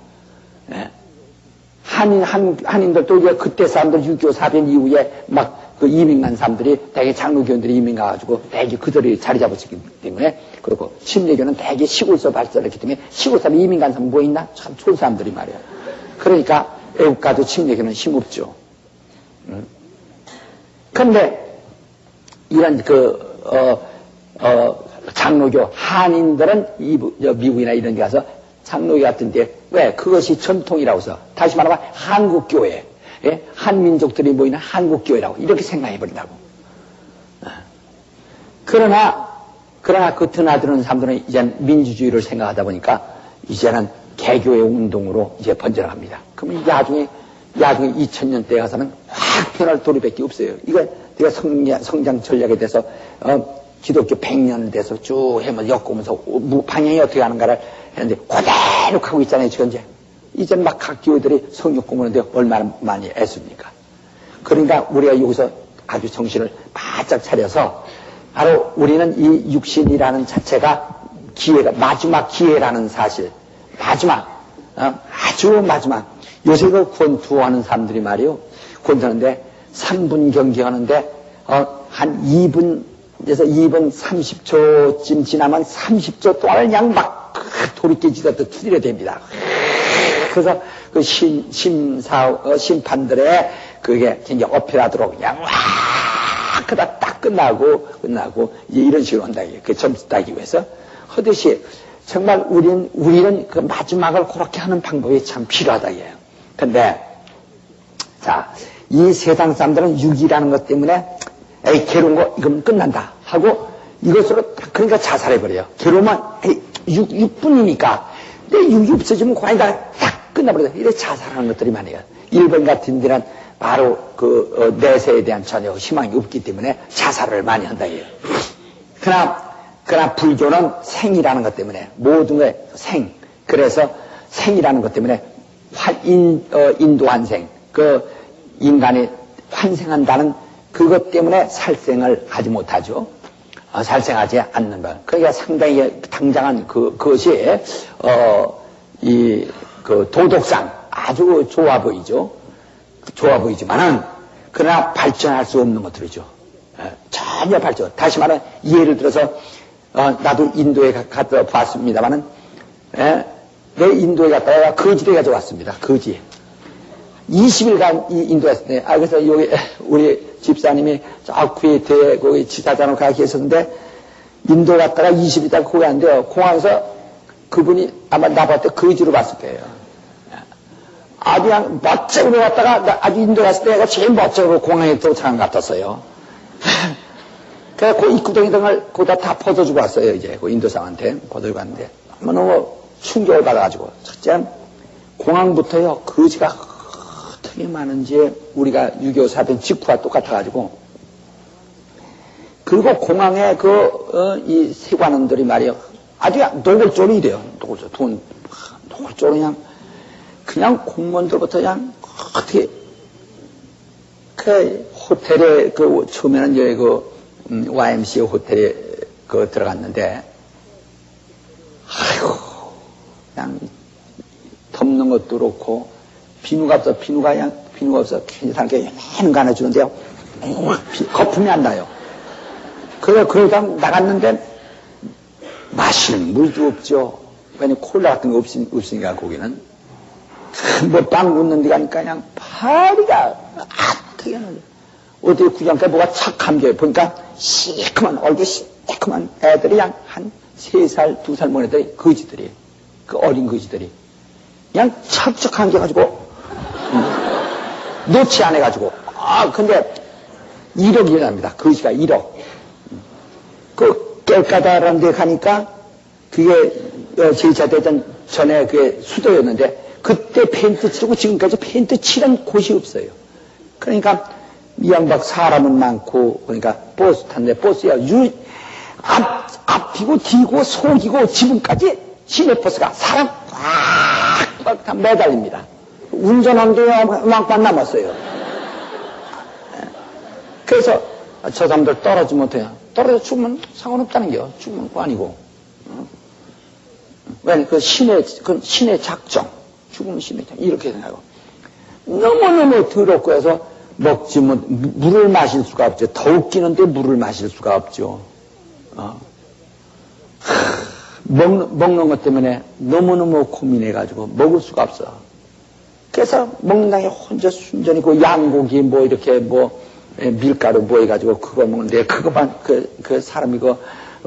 한인들도 이제 그때 사람들 6.25 사변 이후에 막 이민 간 사람들이 대개 장로교인들이 이민 가가지고 대개 그들이 자리 잡았기 때문에, 그리고 침례교는 대개 시골에서 발달했기 때문에 시골 사람 이민 간 사람 뭐 있나? 참 좋은 사람들이 말이야. 그러니까 애국 가도 침례교는 힘없죠. 그런데 이런 장로교 한인들은 미국이나 이런 데 가서 장로교 같은데 왜? 그것이 전통이라고 해서 다시 말하면 한국교회, 한민족들이 모이는 한국교회라고 이렇게 생각해버린다고. 그러나 그 드나드는 사람들은 이제는 민주주의를 생각하다 보니까 이제는 개교의 운동으로 이제 번져나갑니다. 그러면 야중에 2000년대에 가서는 확 변할 도리밖에 없어요. 이거 내가 성장 전략에 대해서 기독교 100년 돼서 쭉 해면 엮으면서 방향이 어떻게 하는가를 했는데 그대로 가고 있잖아요. 지금 이제는 막 각 교회들이 성경 공부하는데 얼마나 많이 애씁니까? 그러니까 우리가 여기서 아주 정신을 바짝 차려서 바로 우리는 이 육신이라는 자체가 기회가 마지막 기회라는 사실, 아주 마지막. 요새 권투하는 사람들이 말이요, 권투하는데 3분 경기하는데 한 2분에서 2분 30초쯤 지나면 30초 동안을 그냥 막 돌이켜지듯 투디려 됩니다. 그래서 그 심판들의 그게 굉장히 어필하도록 그냥 그다 딱 끝나고 이제 이런 식으로 한다. 그 점수 따기 위해서 하듯이 정말 우리는 그 마지막을 그렇게 하는 방법이 참 필요하다. 근데 자, 이 세상 사람들은 육이라는 것 때문에 에이 괴로운 거 이건 끝난다 하고 이것으로 그러니까 자살해버려요. 괴로우면 에이 6분이니까 내 육이 없어지면 그만이 딱 끝나버려요. 이래 자살하는 것들이 많아요. 일본 같은 데는 바로 그 내세에 대한 전혀 희망이 없기 때문에 자살을 많이 한다. 그러나 불교는 생이라는 것 때문에 모든 게 생. 그래서 생이라는 것 때문에 인도환생. 인간이 환생한다는 그것 때문에 살생을 하지 못하죠. 살생하지 않는 것. 그러니까 상당히 당장한 그것이, 그 도덕상 아주 좋아 보이죠. 좋아 보이지만은, 그러나 발전할 수 없는 것들이죠. 전혀 발전. 다시 말해, 예를 들어서, 나도 인도에 갔다 봤습니다만은, 내 인도에 갔다가 거지에 가져왔습니다. 거지. 20일간 인도에 갔을 때, 그래서 여기, 우리 집사님이 저 쿠웨이트에 거기 지사장으로 가 계셨는데, 인도 갔다가 20일 있다가 거기 갔는데요. 공항에서 그분이 아마 나봤을 때 거지로 봤을 거예요. 아주 그냥 멋쩍으로 갔다가, 아주 인도 갔을 때 제일 멋쩍으로 공항에 도착한 것 같았어요. 그래서 그 입구덩이 등을 거기다 다 벗어주고 왔어요, 이제. 그 인도상한테 벗어주고 왔는데. 너무 충격을 받아가지고. 첫째, 공항부터요, 거지가 어떻게 많은지 우리가 6.25 사변 직후와 똑같아가지고. 그리고 공항에 이 세관원들이 말이요. 아주 노골적으로 이래요. 노골적으로. 노골적으로 그냥 공무원들부터 그냥 어떻게, 호텔에, 처음에는 이제 YMCA 호텔에 들어갔는데, 아이고, 그냥 덮는 것도 그렇고, 비누가 없어, 비누가 없어. 괜찮게 연한 거 하나 주는데요. 거품이 안 나요. 그러다 나갔는데, 마시는 물도 없죠. 왜냐면 콜라 같은 거 없으니까, 거기는. 빵 굽는 데 가니까 그냥 파리가 어떻게 하는데. 어디 구경가 뭐가 착 감겨요. 보니까 시커먼, 얼굴 시커먼 애들이 그냥 한 3살, 2살 먹은 애들이, 거지들이. 그 어린 거지들이. 그냥 척척 감겨가지고, 놓지 않아가지고. 근데 1억 일어납니다. 거지가 1억. 깰까다라는 데 가니까 그게 제2차 대전 전에 그게 수도였는데 그때 페인트 칠하고 지금까지 페인트 칠한 곳이 없어요. 그러니까 이 양박 사람은 많고 그러니까 버스 탔는데 버스야 앞이고 뒤고 속이고 지금까지 시내버스가 사람 꽉 다 매달립니다. 운전한 게 막만 남았어요. 그래서 저 사람들 떨어지면 못해요. 떨어져 죽으면 상관없다는 게요. 죽으면 그거 아니고. 왜냐면 그 신의 작정. 죽으면 신의 작정. 이렇게 생각하고. 너무너무 더럽고 해서 먹지 못, 물을 마실 수가 없죠. 더 웃기는데 물을 마실 수가 없죠. 먹는 것 때문에 너무너무 고민해가지고 먹을 수가 없어. 그래서 먹는 당에 혼자 순전히 그 양고기 뭐 이렇게 밀가루 뭐 해가지고 그거 먹는데 그거만 그 사람이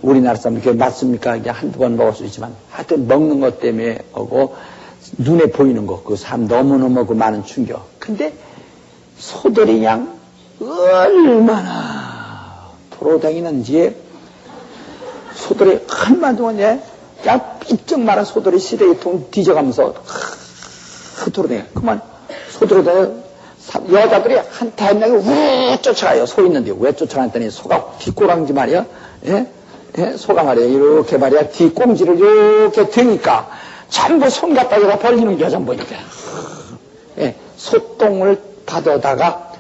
우리나라 사람 이렇게 맞습니까? 그냥 한두 번 먹을 수 있지만 하여튼 먹는 것 때문에 오고 눈에 보이는 거 그 사람 너무너무 그 많은 충격. 근데 소들이 그냥 얼마나 돌아다니는지 소들이 얼마나 좋은데 그냥 삐쩍 마른 소들이 시래기통 뒤져가면서 돌아다녀. 그만 소들이 여자들이 한타 한 명이 우 쫓아가요. 소 있는데 왜 쫓아갔더니 소가 뒷꼬랑지 말이야. 소가 말이야 이렇게 말이야 뒷꽁지를 이렇게 드니까 전부 손가락에다 벌리는 거야 전부 이렇게. 소똥을 받아다가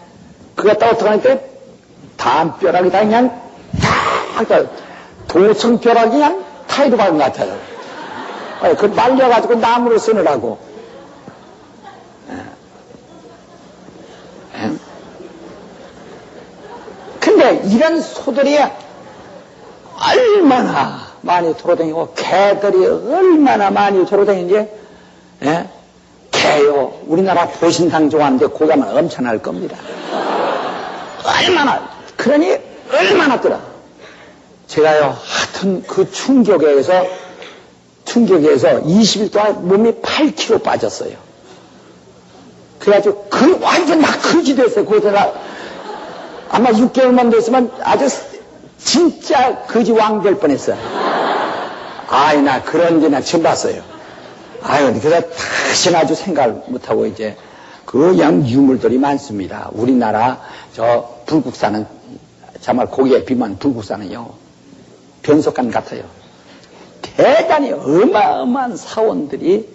그 갖다 어떻게 하니까 담벼락이 다 그냥 다 도청벼락이 그냥 타이로 박은 것 같아요. 그 말려가지고 나무로 쓰느라고. 근데 이런 소들이 얼마나 많이 돌아다니고 개들이 얼마나 많이 돌아다니는지 개요 우리나라 보신당 좋아하는데 거기 가면 엄청날 겁니다. 얼마나 그러니 얼마나 들어. 제가요 하여튼 그 충격에 의해서 20일 동안 몸이 8kg 빠졌어요. 그래가지고 완전 막 거지 됐어요. 거기다가 아마 6개월만 됐으면 아주 진짜 거지 왕 될 뻔했어요. 아이 나 그런 게 나 처음 봤어요. 아유 그래서 다시는 아주 생각을 못하고 이제 그 양 유물들이 많습니다. 우리나라 저 불국사는 정말 고기에 비만 불국사는요 변속관 같아요. 대단히 어마어마한 사원들이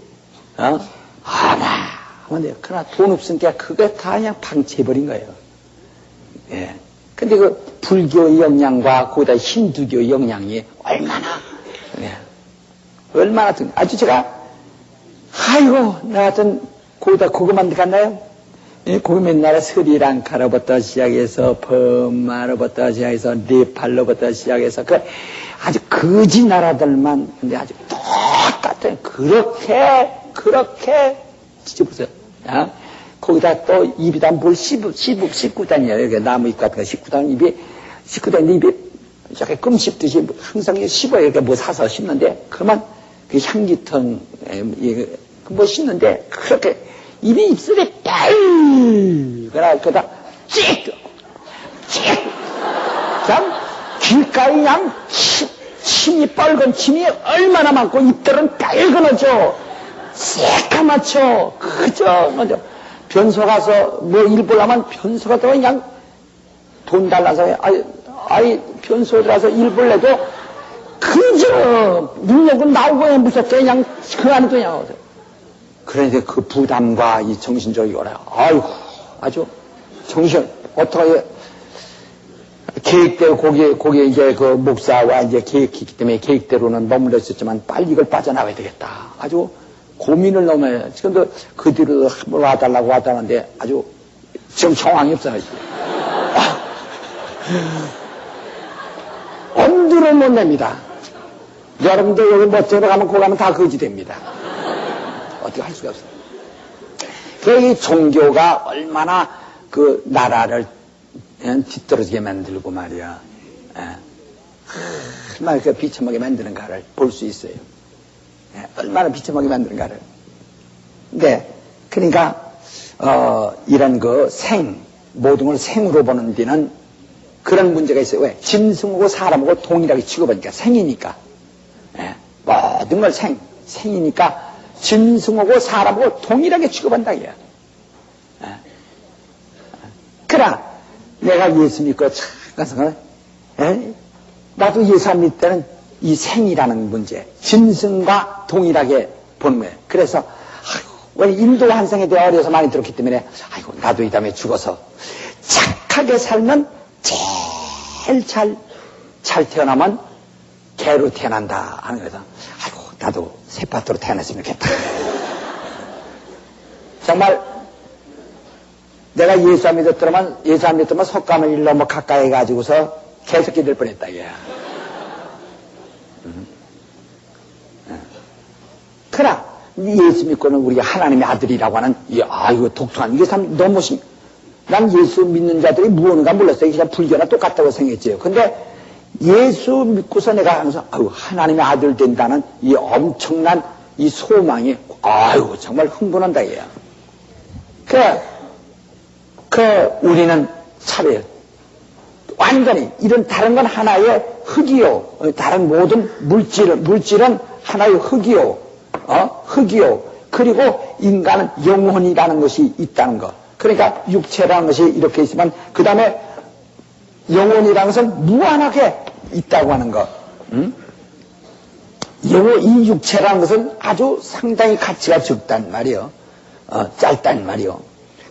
하면 돼요. 그러나 돈 없으니까 그게 다 그냥 방치해버린 거예요. 예. 근데 그 불교의 영향과 거기다 힌두교의 영향이 얼마나, 예. 얼마나, 아주 제가, 아이고, 나 같은, 거기다 그것만 갔나요? 예, 거기 맨날 스리랑카로부터 시작해서, 버마로부터 시작해서, 네팔로부터 시작해서, 그, 아주 거지 나라들만, 근데 아주 똑같은, 그렇게, 뒤집으세요. 야? 거기다 또 입에다 뭘 씹구단이에요. 여기 나무 잎 같은 거 씹구단 입이 이렇게 끔 씹듯이 항상 씹어요. 이렇게 뭐 사서 씹는데, 그러면 그 향기통, 뭐 씹는데, 그렇게 입이 입술에 그러다 참, 길가에 그냥 침이 빨간 침이 얼마나 많고 입들은 빨그러져. 새까맣죠. 그저, 먼저. 변소 가서 뭐 일 보려면 변소 가서 그냥 돈 달라서, 변소 들어가서 일 볼래도 그저 능력은 나오고 무섭게 그냥 그 안에도 그냥. 그런데 그 부담과 이 정신적인 거라, 아이고, 아주 정신, 어떻게, 계획대로 거기에 이제 그 목사와 이제 계획이기 때문에 계획대로는 머물러 있었지만 빨리 이걸 빠져나가야 되겠다. 아주 고민을 너무 해요. 지금도 그 뒤로 한번 와달라고 하는데 아주 지금 정황이 없어요. 엄두를 못 냅니다. 여러분들 여기 멋져러 가면 거기 가면 다 거지 됩니다. 어떻게 할 수가 없어요. 이 종교가 얼마나 그 나라를 뒤떨어지게 만들고 말이야. 얼마나 그 비참하게 만드는가를 볼 수 있어요. 얼마나 비참하게 만드는가를. 네, 그러니까 이런 그 모든 걸 생으로 보는 데는 그런 문제가 있어요. 왜? 짐승하고 사람하고 동일하게 취급하니까 생이니까. 모든 걸 생이니까 짐승하고 사람하고 동일하게 취급한다 이거야. 그러나 내가 예수 믿고 잠깐 나도 예수 안 믿을 때는 이 생이라는 문제, 짐승과 동일하게 보는 거예요. 그래서 왜 인도 환상에 대해 어려서 많이 들었기 때문에 아이고 나도 이 다음에 죽어서 착하게 살면 제일 잘 태어나면 개로 태어난다 하는 거죠. 아이고 나도 새파트로 태어났으면 좋겠다. 정말 내가 예수 안 믿었더라면 석가모니 일 너무 가까이 해가지고서 개새끼 될 뻔했다 이거야. 그러나 예수 믿고는 우리가 하나님의 아들이라고 하는 이거 독특한 이게 참 너무 난 예수 믿는 자들이 무언가 몰랐어요. 그냥 불교나 똑같다고 생각했죠. 근데 예수 믿고서 내가 항상 하나님의 아들 된다는 이 엄청난 이 소망이 정말 흥분한다 이거야. 우리는 차례 완전히 이런 다른 건 하나의 흙이요. 다른 모든 물질은 하나의 흙이요. 흙이요. 그리고 인간은 영혼이라는 것이 있다는 것. 그러니까 육체라는 것이 이렇게 있으면 그 다음에 영혼이라는 것은 무한하게 있다고 하는 것. 이 육체라는 것은 아주 상당히 가치가 적단 말이요. 짧단 말이요.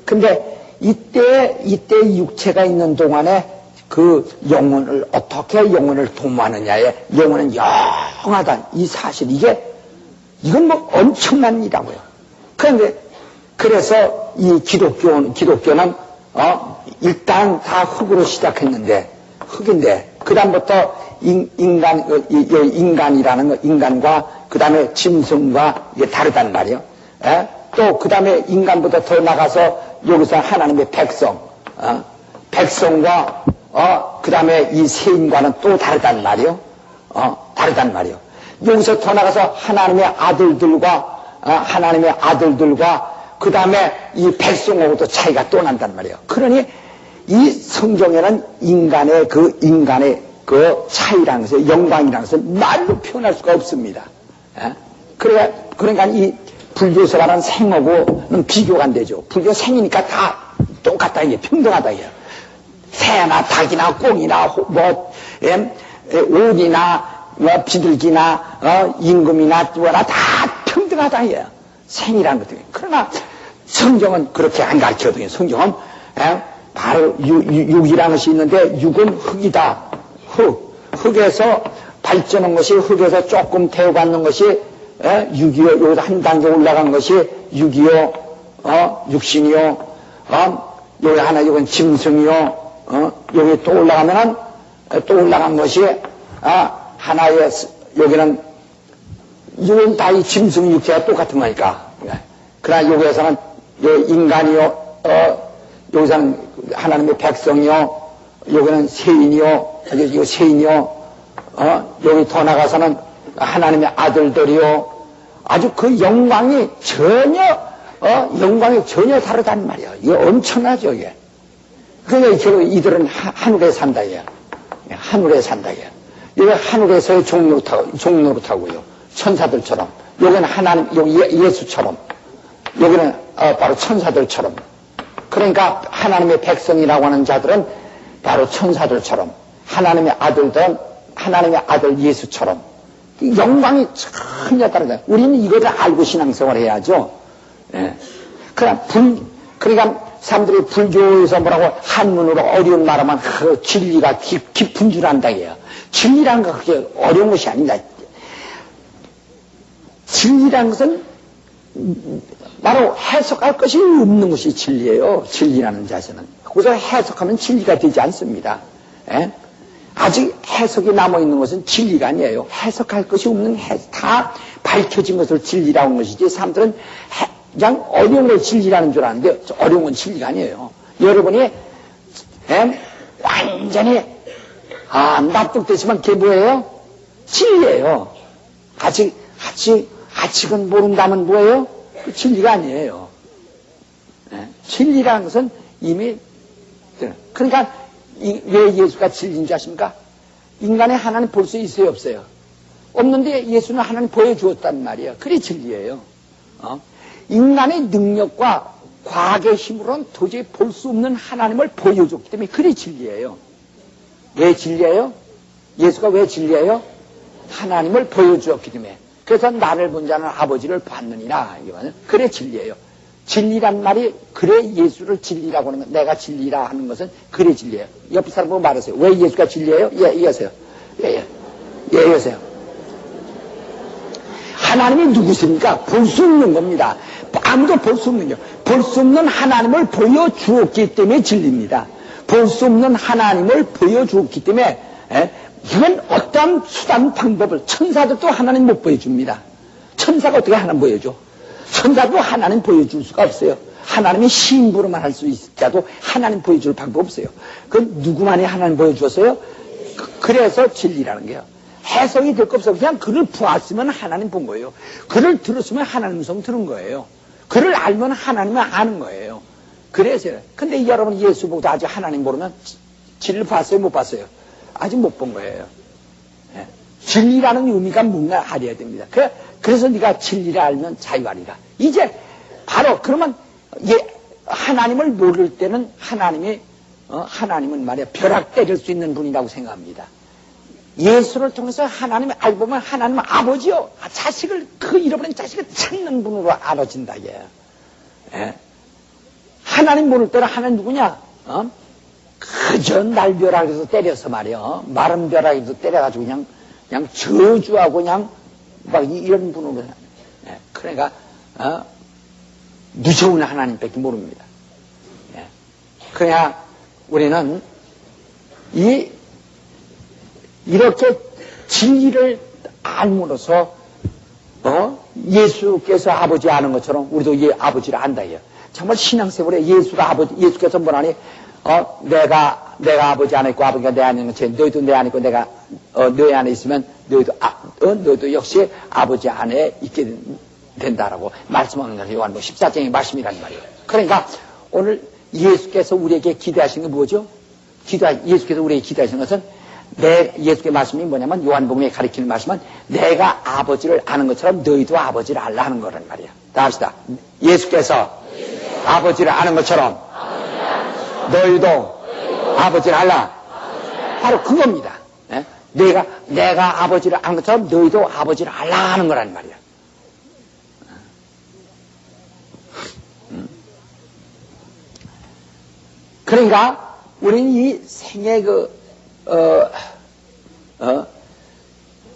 근데 이때 육체가 있는 동안에 그 영혼을 어떻게 영혼을 도모하느냐에 영혼은 영하다. 이 사실 이건 뭐 엄청난 일이라고요. 그래서 이 기독교는 일단 다 흙으로 시작했는데 흙인데 그다음부터 인간이라는 거 인간과 그다음에 짐승과 이게 다르단 말이에요. 또 그다음에 인간보다 더 나가서 여기서 하나님의 백성과 그다음에 이 세인과는 또 다르단 말이에요. 다르단 말이에요. 여기서 더 나가서 하나님의 아들들과 그 다음에 이 백성하고도 차이가 또 난단 말이에요. 그러니 이 성경에는 인간의 그 차이라는 것을, 영광이라는 것을 말로 표현할 수가 없습니다. 그러니까 이 불교에서라는 생하고는 비교가 안 되죠. 불교 생이니까 다 똑같다, 이게 평등하다, 이게. 새나 닭이나 꽁이나 옥이나 비둘기나 임금이나 뭐나 다 평등하다, 이게. 생이라는 것들이. 그러나 성경은 그렇게 안 가르쳐거든요. 성경은 바로 육이라는 것이 있는데 육은 흙이다. 흙에서 발전한 것이 흙에서 조금 태워받는 것이 육이요. 여기서 한 단계 올라간 것이 육이요. 육신이요. 여기 하나 이건 짐승이요. 여기 또 올라가면은 또 올라간 것이 하나의 여기는 이건 다 이 짐승 육체가 똑같은 거니까. 그러나 여기에서는 인간이요. 여기서는 하나님의 백성이요. 여기는 세인이요. 이거 세인이요. 여기 더 나가서는 하나님의 아들들이요. 아주 그 영광이 전혀 다르단 말이야. 이거 엄청나죠, 이게. 그러니까 이들은 하늘에 산다, 이게. 하늘에 산다, 이게. 여기 하늘에서의 종노릇하고요. 천사들처럼. 여기는 하나님, 여기 예수처럼. 여기는 바로 천사들처럼. 그러니까 하나님의 백성이라고 하는 자들은 바로 천사들처럼. 하나님의 아들들은 하나님의 아들 예수처럼. 영광이 전혀 다르다. 우리는 이거를 알고 신앙생활을 해야죠. 예. 그러니까 사람들이 불교에서 뭐라고 한문으로 어려운 말하면 그 진리가 깊은 줄 안다 해요. 진리라는 거 그렇게 어려운 것이 아니다. 진리라는 것은 바로 해석할 것이 없는 것이 진리예요. 진리라는 자세는. 거기서 해석하면 진리가 되지 않습니다. 예? 아직 해석이 남아있는 것은 진리가 아니에요. 해석할 것이 없는 다 밝혀진 것을 진리라고 하는 것이지 사람들은 그냥 어려운 걸 진리라는 줄 아는데 어려운 건 진리가 아니에요. 여러분이 완전히 납득되지만 그게 뭐예요? 진리예요. 아직은 모른다면 뭐예요? 그 진리가 아니에요. 진리라는 것은 이미 그러니까 왜 예수가 진리인 줄 아십니까? 인간의 하나님 볼 수 있어요, 없어요? 없는데 예수는 하나님 보여주었단 말이에요. 그게 진리예요. 인간의 능력과 과학의 힘으로는 도저히 볼 수 없는 하나님을 보여줬기 때문에 그게 진리예요. 왜 진리예요? 예수가 왜 진리예요? 하나님을 보여주었기 때문에. 그래서 나를 본 자는 아버지를 봤느니라. 그래 진리예요. 진리란 말이 그래 예수를 진리라고 하는 것, 내가 진리라 하는 것은 그래 진리예요. 옆에 사람 보고 말하세요. 왜 예수가 진리예요? 이해하세요. 이해하세요. 하나님이 누구십니까? 볼 수 없는 겁니다. 아무도 볼 수 없는 거. 볼 수 없는 하나님을 보여주었기 때문에 진리입니다. 볼 수 없는 하나님을 보여주었기 때문에 이건 어떤 수단 방법을 천사들도 하나님 못 보여줍니다. 천사가 어떻게 하나님 보여줘? 천사도 하나님 보여줄 수가 없어요. 하나님이 심부로만 할 수 있자도 하나님 보여줄 방법 없어요. 그건 누구만이 하나님 보여주었어요? 그래서 진리라는 게요. 해석이 될 거 없어. 그냥 그를 보았으면 하나님 본 거예요. 그를 들었으면 하나님 성 들은 거예요. 그를 알면 하나님을 아는 거예요. 그래서 근데 여러분 예수 보고도 아직 하나님 모르면 진리를 봤어요? 못 봤어요? 아직 못 본 거예요. 진리라는 의미가 뭔가 알아야 됩니다. 그래서 네가 진리를 알면 자유하리라. 이제 바로 그러면 하나님을 모를 때는 하나님은 말이야 벼락 때릴 수 있는 분이라고 생각합니다. 예수를 통해서 하나님을 알고 보면 하나님은 아버지요. 자식을 그 잃어버린 자식을 찾는 분으로 알아진다. 하나님 모를 때는 하나님 누구냐? 그저 날 벼락에서 때려서 말이야. 마른 벼락에서 때려가지고 그냥 저주하고 그냥 막 이런 분으로. 그러니까 무서운 하나님밖에 모릅니다. 그냥 우리는 이렇게 진리를 알므로써 예수께서 아버지 아는 것처럼 우리도 아버지를 안다. 정말 신앙생활에 예수께서 뭐라니 내가 아버지 안에 있고 아버지가 내 안에 있는 것처럼 너희도 내 안에 있고 내가 너희 안에 있으면 너희도 역시 아버지 안에 있게 된다라고 말씀하는 것이 요한복음 14장의 말씀이란 말이에요. 그러니까 오늘 예수께서 우리에게 기대하신 게 뭐죠? 예수께서 우리에게 기대하신 것은 예수의 말씀이 뭐냐면 요한복음에 가리키는 말씀은 내가 아버지를 아는 것처럼 너희도 아버지를 알라 하는 거란 말이에요. 다 합시다. 예수께서 아버지를 아는 것처럼 너희도 아버지를 알라. 바로 그겁니다. 내가 아버지를 아는 것처럼 너희도 아버지를 알라 하는 거란 말이야. 그러니까 우리는 이 생의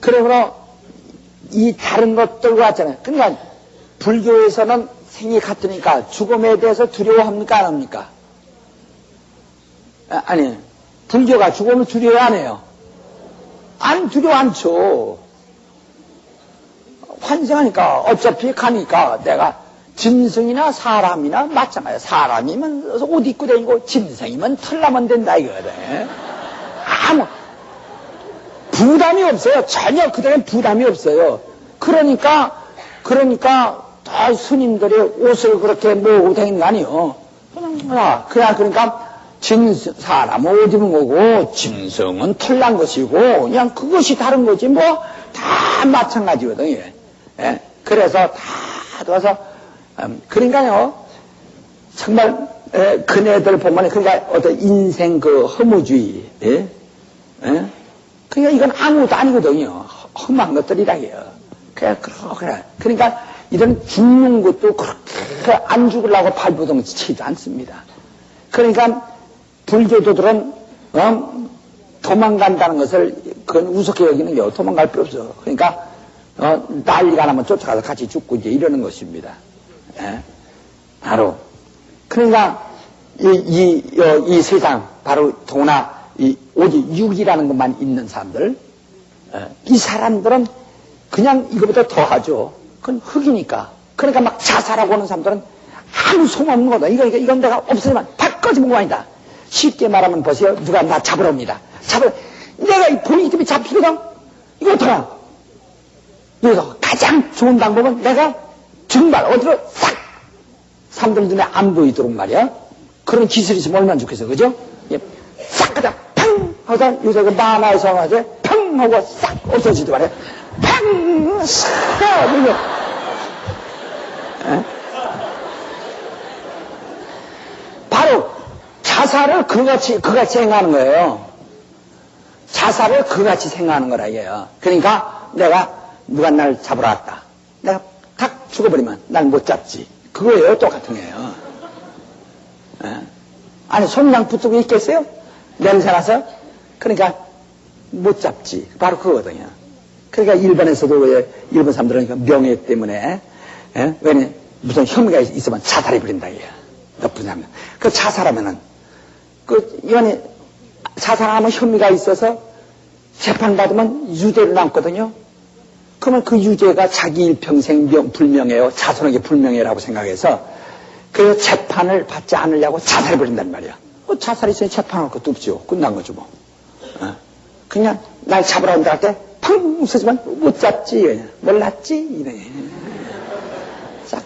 그러므로 이 다른 것들과 같잖아요. 그러니까 불교에서는 생이 같으니까 죽음에 대해서 두려워합니까? 안 합니까? 아니, 불교가 죽음을 두려워 안 해요. 안 두려워 않죠. 환생하니까 어차피 가니까 내가 짐승이나 사람이나 마찬가지야. 사람이면 옷 입고 다니고 짐승이면 털나면 된다 이거거든. 아무 부담이 없어요. 전혀 그들은 부담이 없어요. 그러니까 다 스님들이 옷을 그렇게 모으고 다니는 거 아니에요. 그러니까 사람은 옷 입은 거고 짐승은 털난 것이고 그냥 그것이 다른 거지 뭐 다 마찬가지거든요. 예? 그래서 다 들어서 그러니까요 정말 그네들 보면 그러니까 어떤 인생 그 허무주의 예? 예? 그러니까 이건 아무것도 아니거든요. 험한 것들이라고요. 그러니까 이런 죽는 것도 그렇게 안 죽으려고 발부동 치지도 않습니다. 그러니까 불교도들은 도망간다는 것을 그건 우습게 여기는 게 도망갈 필요 없어. 그러니까 난리가 나면 쫓아가서 같이 죽고 이제 이러는 것입니다. 예? 바로 그러니까 이 세상 바로 도나 오직 육이라는 것만 있는 사람들 이 사람들은 그냥 이거보다 더 하죠. 그건 흙이니까. 그러니까 막 자살하고 오는 사람들은 아무 소용없는 거다. 이건 내가 없으면 바꿔지는 거 아니다. 쉽게 말하면 보세요. 누가 나 잡으러 옵니다. 내가 이 보이기 때문에 잡히거든. 이거 어떡하나? 그래서 가장 좋은 방법은 내가 정말 어디로 싹 사람들 눈에 안 보이도록 말이야. 그런 기술이 있으면 얼마나 좋겠어. 그죠? 싹 그냥 팡! 하고서 요새 그 만화에서 하죠. 팡! 하고 싹 없어지도 말이야. 팡! 싹! 그리고 바로 자살을 그같이 생각하는 거예요. 자살을 그같이 생각하는 거라 이게요. 그러니까 누가 날 잡으러 왔다. 내가 탁 죽어버리면 날 못 잡지. 그거예요. 똑같은 거예요. 아니 손랑 붙들고 있겠어요? 냄새나서? 그러니까 못 잡지. 바로 그거거든요. 그러니까 일본에서도 일본 사람들은 명예 때문에 왜냐 무슨 혐의가 있으면 자살해버린다 이게요. 나쁜 사람. 그 자살하면은 이번에 자살하면 혐의가 있어서 재판받으면 유죄를 남거든요. 그러면 그 유죄가 자기 일평생 불명예요. 자손에게 불명예라고 생각해서 그 재판을 받지 않으려고 자살해버린단 말이야. 자살이 있으니 재판할 것도 없죠. 끝난 거죠 뭐. 그냥 날 잡으러 온다 할 때 팡 웃으지만 못 잡지. 몰랐지. 이래. 자,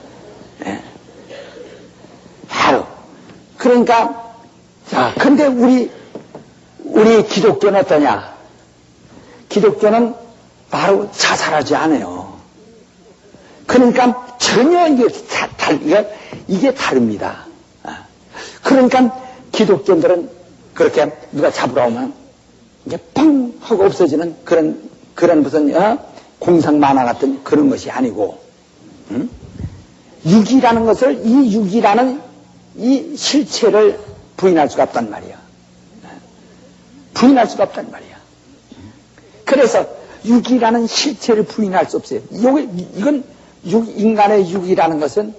바로 그러니까 자, 근데 우리 기독교는 어떠냐? 기독교는 바로 자살하지 않아요. 그러니까 전혀 이게 다릅니다. 그러니까 기독교인들은 그렇게 누가 잡으러 오면 이게 펑 하고 없어지는 그런 무슨 공상 만화 같은 그런 것이 아니고 육이라는 것을 이 육이라는 이 실체를 부인할 수가 없단 말이야. 부인할 수가 없단 말이야. 그래서 육이라는 실체를 부인할 수 없어요. 이건 인간의 육이라는 것은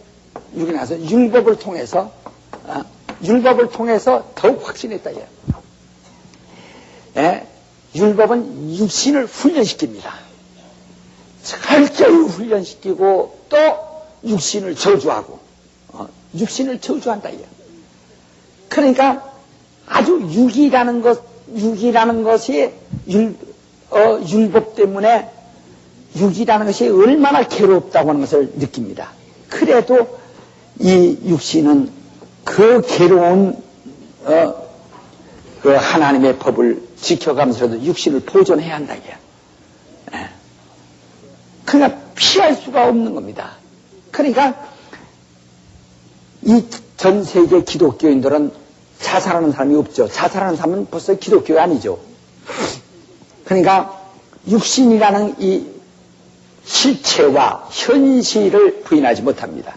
육이라서 율법을 통해서 더욱 확신했다. 율법은 육신을 훈련시킵니다. 철저히 훈련시키고 또 육신을 저주하고 육신을 저주한다. 그러니까 아주 육이라는 것이 율법 때문에 육이라는 것이 얼마나 괴롭다고 하는 것을 느낍니다. 그래도 이 육신은 그 괴로운 그 하나님의 법을 지켜가면서도 육신을 보존해야 한다. 그러니까 피할 수가 없는 겁니다. 그러니까 이 전 세계 기독교인들은 자살하는 사람이 없죠. 자살하는 사람은 벌써 기독교가 아니죠. 그러니까 육신이라는 이 실체와 현실을 부인하지 못합니다.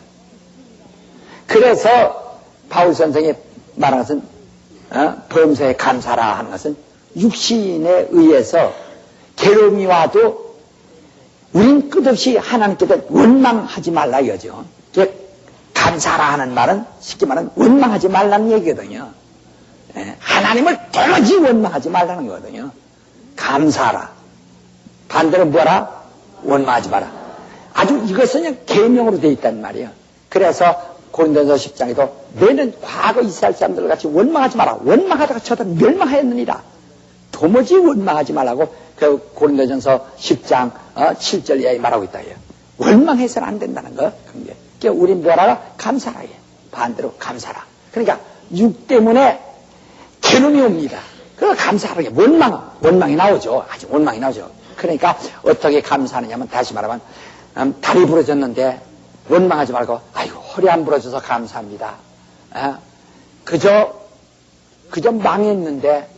그래서 바울 선생이 말한 것은 범사에 감사라 하는 것은 육신에 의해서 괴로움이 와도 우린 끝없이 하나님께서 원망하지 말라 이거죠. 감사라 하는 말은 쉽게 말하면 원망하지 말라는 얘기거든요. 하나님을 도무지 원망하지 말라는 거거든요. 감사라. 반대로 뭐라? 원망하지 마라. 아주 이것은 그냥 계명으로 되어 있단 말이에요. 그래서 고린도전서 10장에도 너희는 과거 이스라엘 사람들 같이 원망하지 마라. 원망하다가 저다 멸망하였느니라. 도무지 원망하지 말라고 그 고린도전서 10장 7절 이하에 말하고 있다. 원망해서는 안 된다는 거. 그러니까 우린 뭐라? 감사라. 반대로 감사라. 그러니까 육 때문에 괴로움이 옵니다. 그래서 감사하는 게 원망이 나오죠. 아주 원망이 나오죠. 그러니까 어떻게 감사하느냐면 다시 말하면 다리 부러졌는데 원망하지 말고 아이고 허리 안 부러져서 감사합니다. 그저 망했는데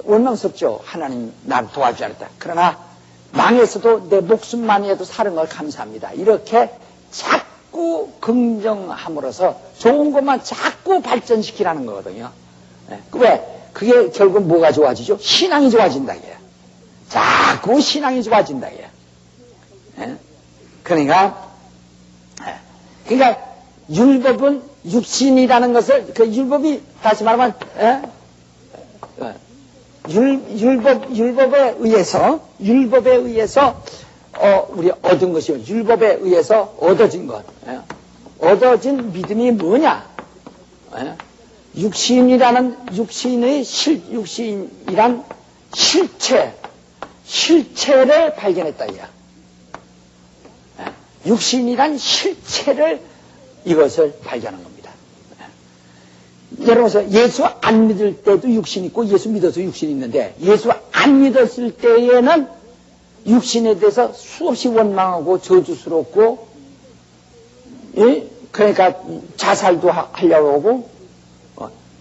원망스럽죠. 하나님 날 도와주지 않았다. 그러나 망했어도 내 목숨만이라도 사는 걸 감사합니다. 이렇게 자꾸 긍정함으로써 좋은 것만 자꾸 발전시키라는 거거든요. 왜? 그게 결국 뭐가 좋아지죠? 신앙이 좋아진다. 자꾸 신앙이 좋아진다. 그러니까 율법은 육신이라는 것을, 그 율법이, 다시 말하면, 율법에 의해서, 우리 얻은 것이요. 율법에 의해서 얻어진 것. 얻어진 믿음이 뭐냐? 육신이란 실체를 발견했다. 육신이란 실체를 이것을 발견한 겁니다. 여러분, 예수 안 믿을 때도 육신이 있고 예수 믿어서 육신이 있는데 예수 안 믿었을 때에는 육신에 대해서 수없이 원망하고 저주스럽고 그러니까 자살도 하려고 하고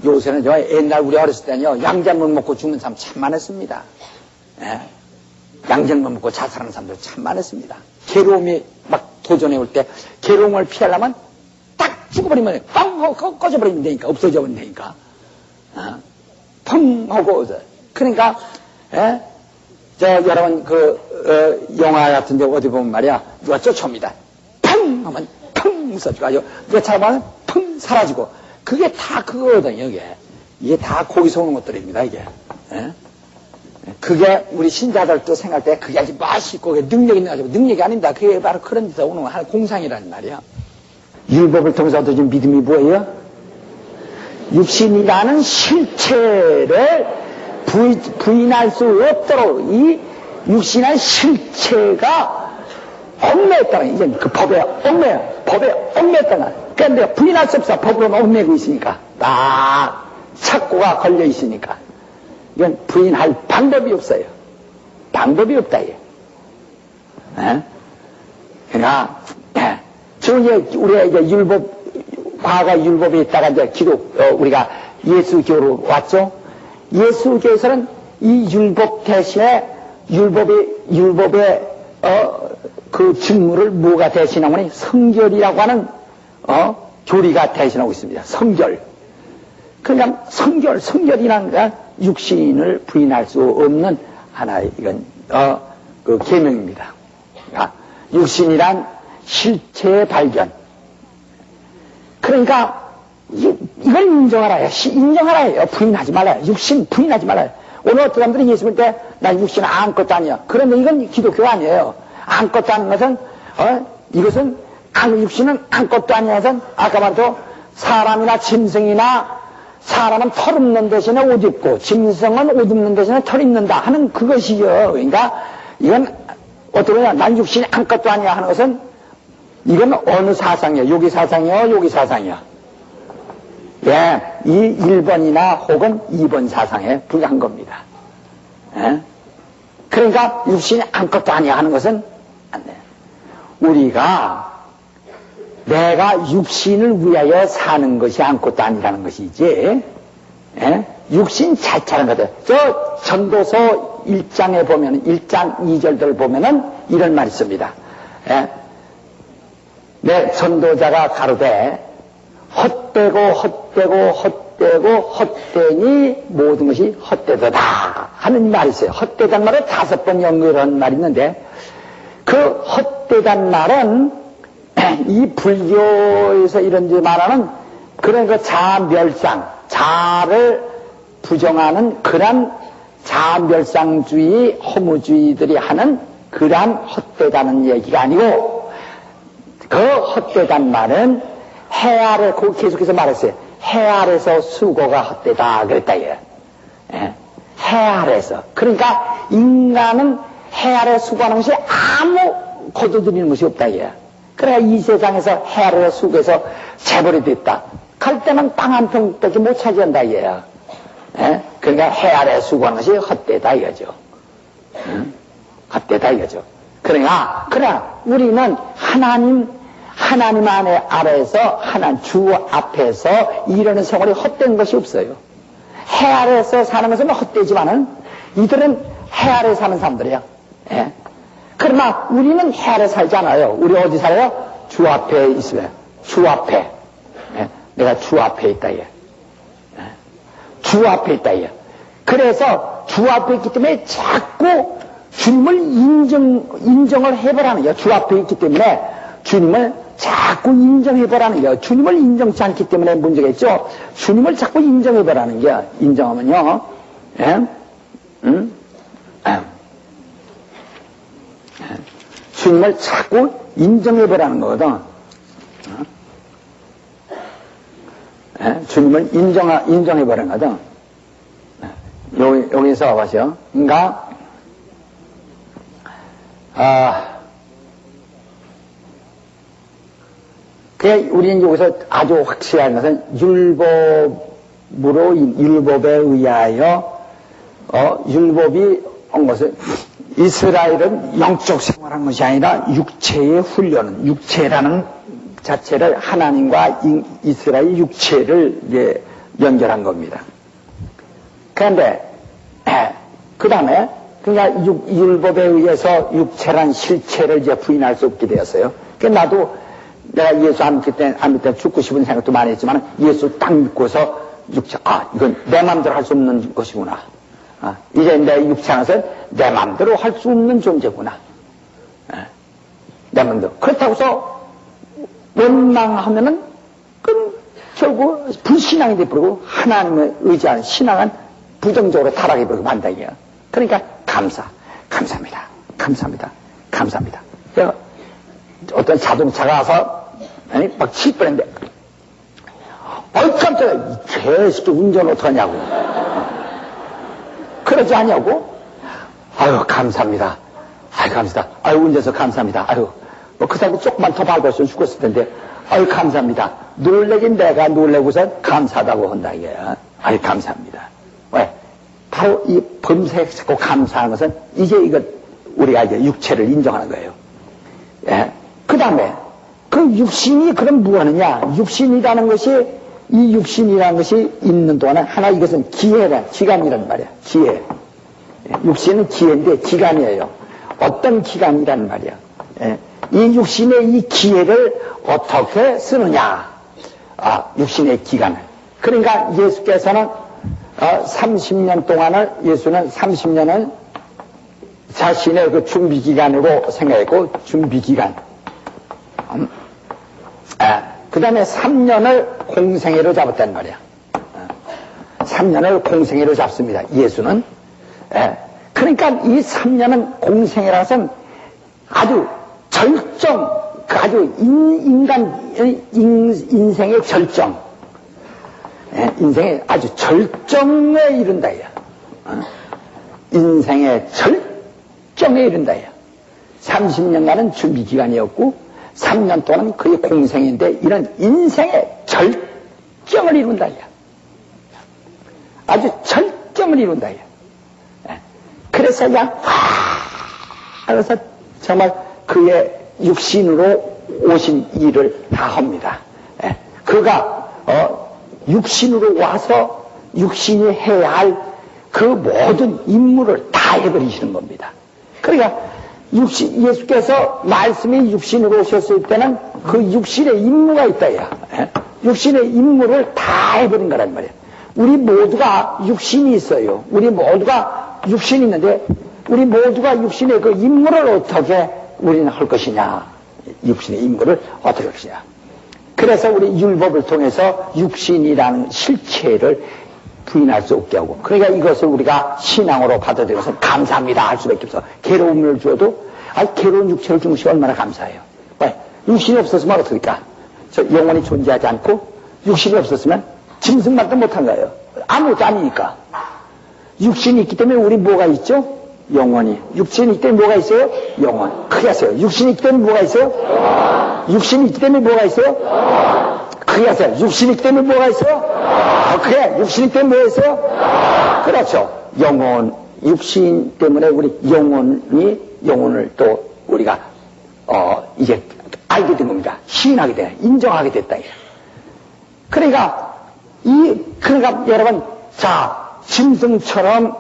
요새는 옛날 우리 어렸을 때는요 양장물 먹고 죽는 사람 참 많았습니다. 양장물 먹고 자살하는 사람들 참 많았습니다. 괴로움이 막 도전해 올 때 괴로움을 피하려면 딱 죽어버리면 뻥 하고 꺼져버리면 되니까 없어져 버리면 되니까 펑 하고 그러니까 여러분 영화 같은 데 어디 보면 말이야 누가 쫓아옵니다. 펑 하면 펑 웃어주고 누가 잡아면 펑 사라지고 그게 다 그거거든요. 이게 다 고기 속는 것들입니다. 이게 그게 우리 신자들도 생각할 때 그게 아주 맛있고 능력 있는 가지고 능력이 아닙니다. 그게 바로 그런 데서 오는 하나의 공상이라는 말이야. 율법을 통해서 얻어진 믿음이 뭐예요? 육신이라는 실체를 부인할 수 없도록 이 육신의 실체가 얽매였다는 이제 그 법에 얽매였다는 그런데 부인할 수 없어. 법으로 얽매고 있으니까 딱 착고가 걸려 있으니까 이건 부인할 방법이 없어요. 방법이 없다. 그러니까 우리가 이제 과거 율법에 있다가 이제 기독 우리가 예수교로 왔죠. 예수교에서는 이 율법 대신에 율법의 그 직무를 뭐가 대신하고 성결이라고 하는 교리가 대신하고 있습니다. 성결. 그러니까 성결이라는 육신을 부인할 수 없는 하나의 이건 그 계명입니다. 그러니까 육신이란 실체의 발견. 그러니까 이걸 인정하라요. 인정하라요. 부인하지 말아요. 육신 부인하지 말아요. 오늘 어떤 사람들이 예수 믿을 때 난 육신은 아무것도 아니야. 그런데 이건 기독교가 아니에요. 아무것도 아닌 것은 이것은 육신은 아무것도 아니야. 것은 아까 말도 사람이나 짐승이나 사람은 털 없는 대신에 옷 입고 짐승은 옷 없는 대신에 털 입는다 하는 그것이죠. 그러니까 이건 어떻게 보냐 난 육신이 아무것도 아니야 하는 것은 이건 어느 사상이야? 여기 사상이요? 여기 사상이요? 이 1번이나 혹은 2번 사상에 불과한 겁니다. 그러니까 육신이 아무것도 아니야 하는 것은 안 돼. 우리가 내가 육신을 위하여 사는 것이 아무것도 아니라는 것이지 육신 자체라는 거죠. 저 전도서 1장에 보면 1장 2절들 보면은 이런 말이 있습니다. 내 전도자가 가로되 헛되고 헛되고 헛되니 모든 것이 헛되도다 하는 말이 있어요. 헛되단 말을 5번 연결한 말이 있는데 그 헛되단 말은 이 불교에서 이런 데 말하는 그런 그 자멸상, 자를 부정하는 그런 자멸상주의, 허무주의들이 하는 그러한 헛되다는 얘기가 아니고 그 헛되단 말은 해 아래, 그 계속해서 말했어요. 해 아래서 수고가 헛되다 그랬다 얘. 예. 해 아래서. 그러니까 인간은 해 아래 수고하는 것이 아무 거둬들이는 것이 없다 얘. 그래야 이 세상에서 해 아래 수고해서 재벌이 됐다. 갈 때는 땅 한 평밖에 못 차지한다 얘야. 예? 그러니까 해 아래 수고하는 것이 헛되다 이거죠. 헛되다 이거죠. 그러나 우리는 하나님 안에 아래에서 하나님 주 앞에서 이러는 생활이 헛된 것이 없어요. 해 아래에서 사는 것은 헛되지만은 이들은 해 아래 사는 사람들이야. 예? 그러나 우리는 해 아래 살지 않아요. 우리 어디 살아요? 주 앞에 있어요. 주 앞에. 예? 내가 주 앞에 있다 얘. 예? 주 앞에 있다 얘. 그래서 주 앞에 있기 때문에 자꾸 주님을 인정을 해보라는 거예요. 주 앞에 있기 때문에 주님을 자꾸 인정해보라는 거예요. 주님을 인정치 않기 때문에 문제가 있죠. 주님을 자꾸 인정해보라는 거예요. 인정하면요. 예? 주님을 자꾸 인정해보라는 거거든. 예? 주님을 인정해보라는 거거든. 여기서 봐보세요. 그러니까 우리는 여기서 아주 확실한 것은 율법에 의하여, 율법이 온 것은 이스라엘은 영적 생활한 것이 아니라 육체의 훈련은, 육체라는 자체를 하나님과 이스라엘 육체를 이제 연결한 겁니다. 그런데, 그 다음에, 그러니까 율법에 의해서 육체란 실체를 이제 부인할 수 없게 되었어요. 그러니까 나도 내가 예수 안 믿을 때 죽고 싶은 생각도 많이 했지만 예수 딱 믿고서 육체, 이건 내 마음대로 할 수 없는 것이구나. 이제 내 육체 안에서 내 마음대로 할 수 없는 존재구나. 내 마음대로. 그렇다고 해서 원망하면은 결국 불신앙이 되어버리고 하나님을 의지하는 신앙은 부정적으로 타락해버리고 만다 이게요. 그러니까 감사합니다. 제가 어떤 자동차가 와서 막 칠 뻔했는데 깜짝이야 이 개새끼 운전 어떡하냐고 그러지 않냐고. 감사합니다. 운전해서 감사합니다. 그 사람이 조금만 더 밟았으면 죽었을 텐데 감사합니다. 놀래긴 내가 놀래고서 감사하다고 한다 이게요. 감사합니다. 왜? 바로 이 범사에 감사하는 것은 이제 우리가 이제 육체를 인정하는 거예요. 예. 그 다음에 그 육신이 그럼 뭐 하느냐? 육신이라는 것이 있는 동안은 하나 이것은 기간이란 말이야. 기회. 육신은 기회인데 기간이에요. 어떤 기간이란 말이야. 예. 이 육신의 이 기회를 어떻게 쓰느냐? 육신의 기간을. 그러니까 예수께서는 30년 동안을 예수는 30년을 자신의 그 준비기간으로 생각했고 준비기간. 그 다음에 3년을 공생애로 잡았단 말이야. 3년을 공생애로 잡습니다. 예수는. 그러니까 이 3년은 공생애라서는 아주 아주 인생의 절정. 인생의 아주 절정에 이른다. 인생의 절정에 이른다. 30년간은 준비기간이었고 3년 동안은 거의 공생인데 이런 인생의 절정을 이룬다. 아주 절정을 이룬다. 그래서 그냥 그래서 정말 그의 육신으로 오신 일을 다 합니다. 그가 육신으로 와서 육신이 해야 할 그 모든 임무를 다 해버리시는 겁니다. 그러니까 예수께서 말씀이 육신으로 오셨을 때는 그 육신의 임무가 있다. 육신의 임무를 다 해버린 거란 말이에요. 우리 모두가 육신이 있어요. 우리 모두가 육신이 있는데 우리 모두가 육신의 그 임무를 어떻게 우리는 할 것이냐. 육신의 임무를 어떻게 할 것이냐. 그래서 우리 율법을 통해서 육신이라는 실체를 부인할 수 없게 하고, 그러니까 이것을 우리가 신앙으로 받아들여서 감사합니다 할 수밖에 없어. 괴로움을 줘도 괴로운 육체를 주는 것이 얼마나 감사해요. 왜? 육신이 없었으면 어떡할까? 저 영혼이 존재하지 않고 육신이 없었으면 짐승만도 못한 거예요. 아무것도 아니니까. 육신이 있기 때문에 우리 뭐가 있죠? 영혼이. 육신이 있기 때문에 뭐가 있어요? 영혼. 크게 하세요. 육신이 있기 때문에 뭐가 있어요? 육신이 있기 때문에 뭐가 있어요? 크게 하세요. 육신이 있기 때문에 뭐가 있어요? 그래. 육신이 있기 때문에 뭐가 있어요? 그렇죠. 영혼. 육신 때문에 우리 영혼을 또 우리가 이제 알게 된 겁니다. 시인하게 돼. 인정하게 됐다. 그러니까 여러분, 자, 짐승처럼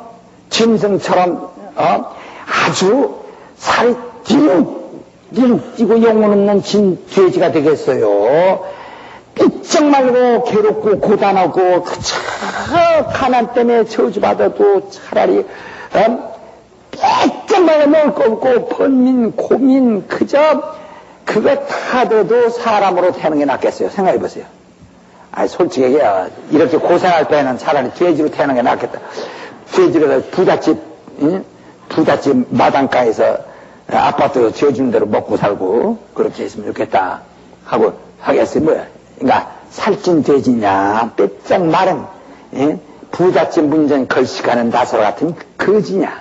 아주 살이 뒤룩 찌고 영혼 없는 돼지가 되겠어요. 삐쩍 말고 괴롭고 고단하고 가난 때문에 저주받아도 차라리 삐쩍 말고 먹을 거 없고 번민 고민 그거 다 돼도 사람으로 태어나는 게 낫겠어요. 생각해 보세요. 솔직히 이렇게 고생할 때는 차라리 돼지로 태어나는 게 낫겠다. 돼지로 부잣집 마당가에서 아파트 지어주는 대로 먹고 살고 그렇게 했으면 좋겠다 하고 하겠어요. 뭐야? 그러니까 살찐 돼지냐, 빼짝 마른 부잣집 문전 걸식하는 나사로 같은 거지냐?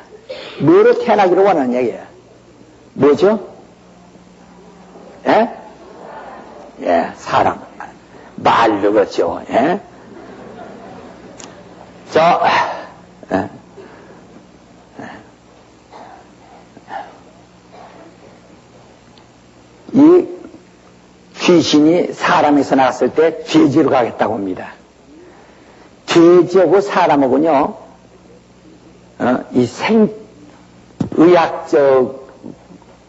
뭐로 태어나기를 원하는 얘기야? 뭐죠? 사람. 말로 그렇죠. 이 귀신이 사람에서 나왔을 때 돼지로 가겠다고 합니다. 돼지하고 사람하고는요, 이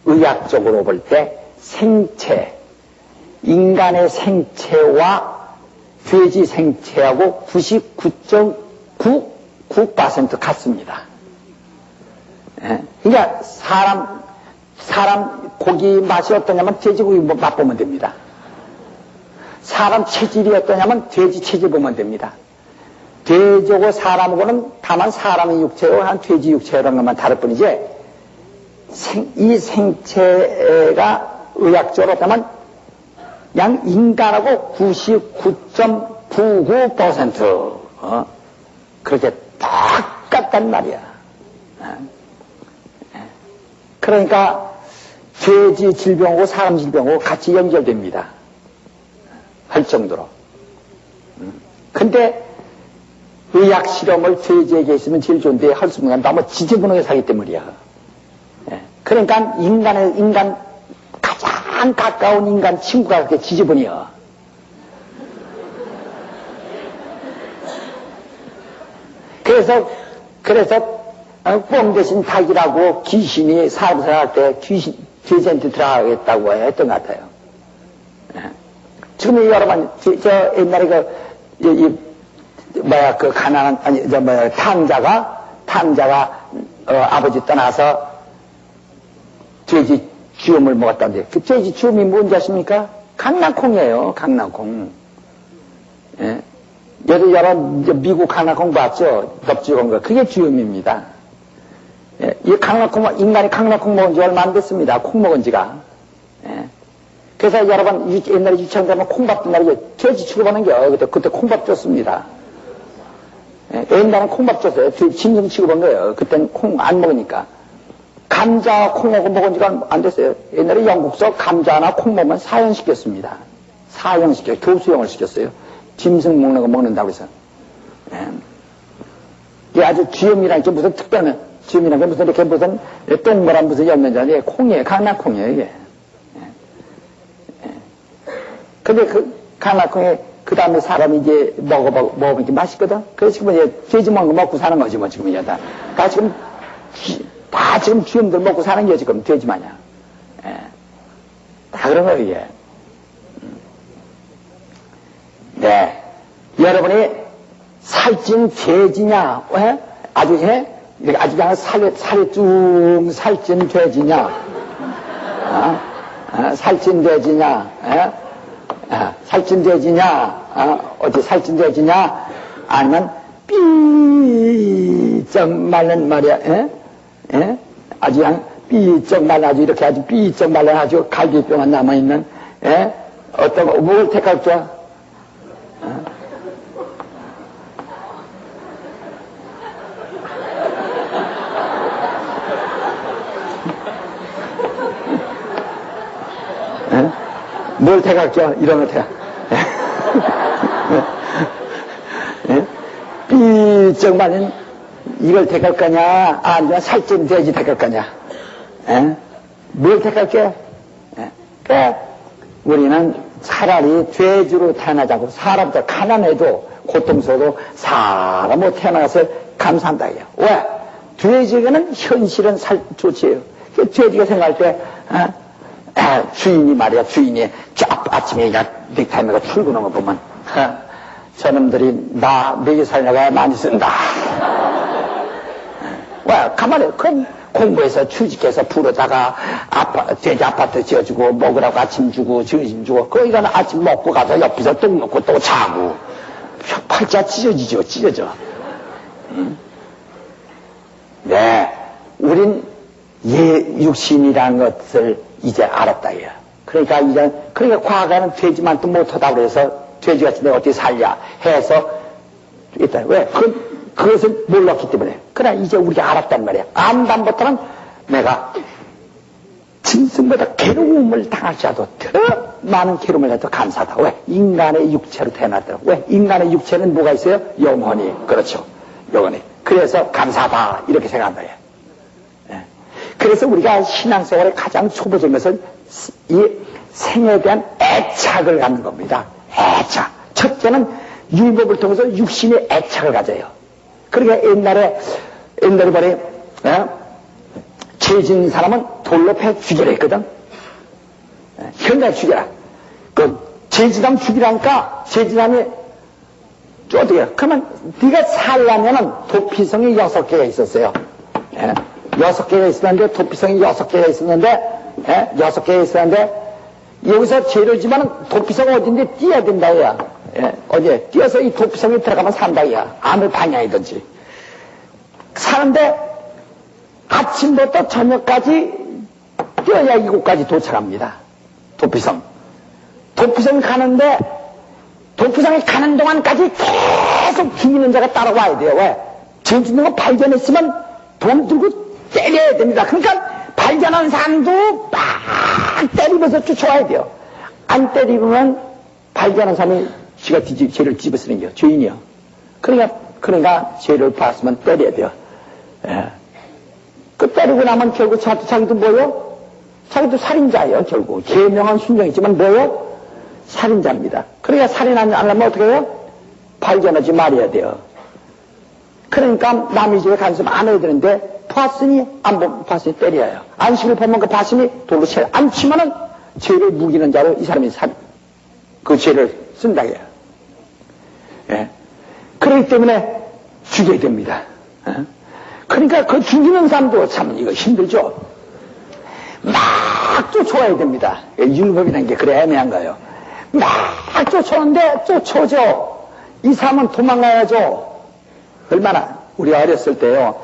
의학적으로 볼 때 인간의 생체와 돼지 생체하고 99.99% 같습니다. 그러니까 사람 고기 맛이 어떠냐면 돼지고기 맛보면 됩니다. 사람 체질이 어떠냐면 돼지 체질 보면 됩니다. 돼지하고 사람하고는 다만 사람의 육체와 한 돼지 육체라는 것만 다를 뿐이지, 이 생체가 의학적으로 하면 양 인간하고 99.99% 그렇게 똑같단 말이야. 그러니까 돼지 질병하고 사람 질병하고 같이 연결됩니다. 할 정도로. 근데 의학 실험을 돼지에게 있으면 제일 좋은데 할 수 없는 건 너무 지저분하게 사기 때문이야. 그러니까 인간 가장 가까운 인간 친구가 그렇게 지저분이야. 그래서 뻥 대신 닭이라고 귀신이 사람 생각할 때 돼지한테 들어가겠다고 했던 것 같아요. 지금 여러분, 옛날에 탕자가 아버지 떠나서 돼지 쥐엄을 먹었다는데, 그 돼지 쥐엄이 뭔지 아십니까? 강낭콩이에요, 강낭콩. 여러분, 미국 강낭콩 봤죠? 넙죽한 거. 그게 쥐엄입니다. 이 강낭콩, 인간이 강낭콩 먹은 지 얼마 안 됐습니다. 콩 먹은 지가. 그래서 여러분, 옛날에 유치원 가면 콩밥 준 날에 돼지 취급하는 게, 그때 콩밥 줬습니다. 옛날엔 콩밥 줬어요. 짐승 취급한 거예요. 그때는 콩 안 먹으니까. 감자, 콩하고 먹은 지가 안 됐어요. 옛날에 영국서 감자나 콩 먹으면 사형시켰습니다. 교수형을 시켰어요. 짐승 먹는 거 먹는다고 해서. 이게 아주 쥐엄이라는 게 무슨 특별한, 쥐엄이라는 게 무슨 이렇게 무슨 동그란 무슨 연면자니 콩이에요. 강낭콩이에요, 이게. 근데 그 강낭콩에 그 다음에 사람이 이제 먹어보니까 맛있거든? 그래서 지금 이제 돼지 먹는 거 먹고 사는 거지, 뭐, 지금 이제 다 지금 쥐엄들 먹고 사는 게 지금 돼지 마냥. 다 그런 거예요, 이게. 네. 여러분이 살찐 돼지냐, 왜? 아주, 이렇게 아주 그냥 살이 쭉 살찐 돼지냐, 살찐 돼지냐, 살찐 돼지냐, 어디 살찐 돼지냐, 아니면 삐쩍 말른 말이야, 아주 그냥 삐쩍 말라, 아주 이렇게 아주 삐쩍 말라, 아주 갈비뼈만 남아있는, 어떤 거, 뭘 택할까? 뭘 택할게요? 이런 거 택. 삐쩍 말린 이걸 택할 거냐, 아니면 살찐 돼지 택할 거냐? 뭘 택할게? 그래, 우리는 차라리 돼지로 태어나자고. 사람도 가난해도 고통스러워도 사람으로 태어나서 감사한다 이요. 왜? 돼지는 현실은 좋지요. 돼지가 생각할 때 주인이 말이야, 주인이 아침에 넥타이가 출근한 거 보면 저놈들이 나 먹이 살려가 많이 쓴다. 왜? 가만히 그럼 공부해서 취직해서 부르다가 돼지 아파트 지어주고 먹으라고 아침 주고 점심 주고 거기가 아침 먹고 가서 옆에서 똥 놓고 또 자고 팔자 찢어져. 네, 우린 육신이라는 것을 이제 알았다 이야. 그러니까 과거에는 돼지만 또 못하다고 그래서 돼지같이 내가 어떻게 살냐 해서 있다. 왜? 그것을 몰랐기 때문에. 그러나 이제 우리가 알았단 말이야. 안 다음부터는 내가 짐승보다 괴로움을 당할지라도 더 많은 괴로움을 해도 감사하다. 왜? 인간의 육체로 태어났다. 왜? 인간의 육체는 뭐가 있어요? 영혼이. 그렇죠. 영혼이. 그래서 감사하다. 이렇게 생각한다. 그래서 우리가 신앙생활의 가장 초보적인 것은 이 생에 대한 애착을 갖는 겁니다. 애착. 첫째는 율법을 통해서 육신의 애착을 가져요. 그러니까 옛날에 말해, 죄 짓는 사람은 돌로 패 죽여라 했거든. 현대 죽여라. 죄 짓으면 죽이라니까, 죄 짓으면 어떻게, 그러면 네가 살려면은 도피성이 6개가 있었어요. 6개가 있었는데, 도피성이 6개가 있었는데, 6개가 있었는데, 여기서 죄를 지면 도피성 어딘데 뛰어야 된다, 야. 어디에? 뛰어서 이 도피성에 들어가면 산다, 야. 아무 방향이든지. 사는데, 아침부터 저녁까지 뛰어야 이곳까지 도착합니다. 도피성. 도피성 가는데, 도피성에 가는 동안까지 계속 죽이는 자가 따라와야 돼요. 왜? 죄 짓는 거 발견했으면 돈 들고 때려야 됩니다. 그러니까 발견한 사람도 막 때리면서 쫓아와야 돼요. 안 때리면 발견한 사람이 지가 죄를 집어쓰는 거요. 죄인이요. 그러니까 죄를 봤으면 때려야 돼요. 그 때리고 나면 결국 자기도 뭐요? 자기도 살인자예요. 결국 계명한 순종이지만 뭐요? 살인자입니다. 그러니까 살인 안 하려면 어떻게 해요? 발견하지 말아야 돼요. 그러니까 남의 집에 간섭 안 해야 되는데 봤으니 안 봤으니 때려요. 안식을 보면 그 봤으니 돌로 채 안 치면은 죄를 무기는 자로 이 사람이 그 죄를 쓴다 해요. 그렇기 때문에 죽여야 됩니다. 그러니까 그 죽이는 사람도 참 이거 힘들죠. 막 쫓아와야 됩니다. 율법이라는 게 그래 애매한 거예요. 막 쫓아오는데 쫓아오죠. 이 사람은 도망가야죠. 얼마나 우리 어렸을 때요.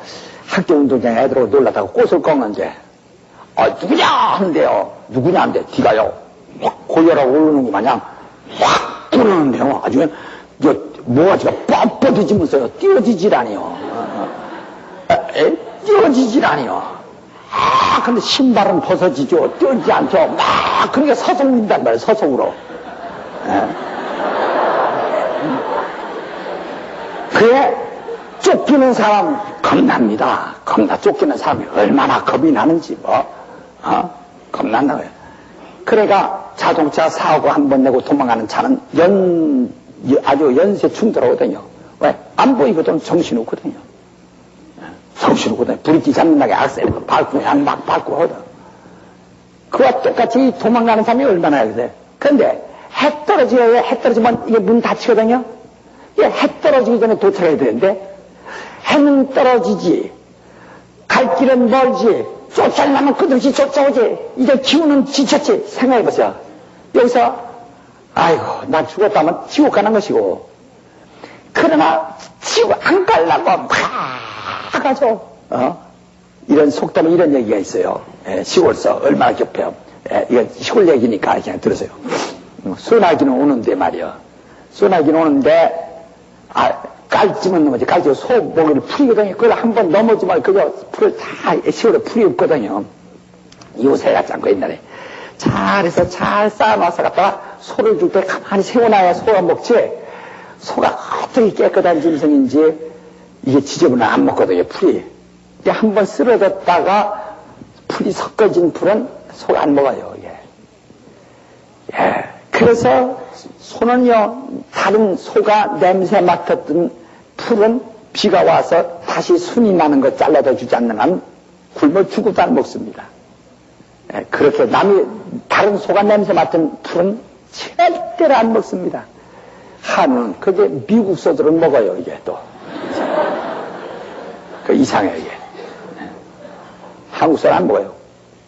학교 운동장에 애들하고 놀라다가 꽃을 꺾는데 누구냐 하는데요. 누구냐 하는데 뒤가요. 확 고열하고 오르는 거 마냥 확 들어오는데요. 아주 뭐가지가 뻣뻣해지면서요. 뛰어지지라니요. 뛰어지지라니요. 근데 신발은 벗어지죠. 뛰어지지 않죠. 막 그러니까 서성인단 말이에요. 서성으로. 그래 쫓기는 사람 겁납니다. 쫓기는 사람이 얼마나 겁이 나는지 겁난다고요. 그러니까 자동차 사고 한 번 내고 도망가는 차는 아주 연쇄 충돌하거든요. 왜? 안 보이거든. 정신없거든요. 정신없거든요. 브레이크 잡는다게 악셀 밟고 그냥 막 밟고 하거든. 그와 똑같이 도망가는 사람이 얼마나 그래. 그런데 해 떨어지면 이게 문 닫히거든요. 해 떨어지기 전에 도착해야 되는데 해는 떨어지지, 갈 길은 멀지, 쫓아내면 끝없이 쫓아오지, 이제 기운은 지쳤지. 생각해보세요. 여기서 아이고 나 죽었다면 지옥 가는 것이고, 그러나 지옥 안 가려고 막 가죠. 이런 속담에 이런 얘기가 있어요. 시골서 얼마나 겹해요. 이건 시골 얘기니까 그냥 들으세요. 소나기는 오는데 말이야. 소나기는 오는데 깔찜은 넘어지. 깔찜은 소고기를 풀이거든요. 그걸 한번 넘어지면 그저 풀을 다 시골에 풀이 없거든요. 요새가 짱거 옛날에 잘해서 잘 쌓아놔서 갖다가 소를 줄 때 가만히 세워놔야 소가 먹지. 소가 어떻게 깨끗한 짐승인지 이게 지저분해 안 먹거든요. 풀이. 한번 쓰러졌다가 풀이 섞어진 풀은 소가 안 먹어요. 이게. 그래서 소는요, 다른 소가 냄새 맡았던 풀은 비가 와서 다시 순이 나는 거 잘라다 주지 않는 한 굶어 죽어도 안 먹습니다. 그렇게 남이 다른 소가 냄새 맡은 풀은 절대로 안 먹습니다. 한우는 그게 미국 소들은 먹어요. 이게 또 그 이상해요. 이게 한국 소는 안 먹어요.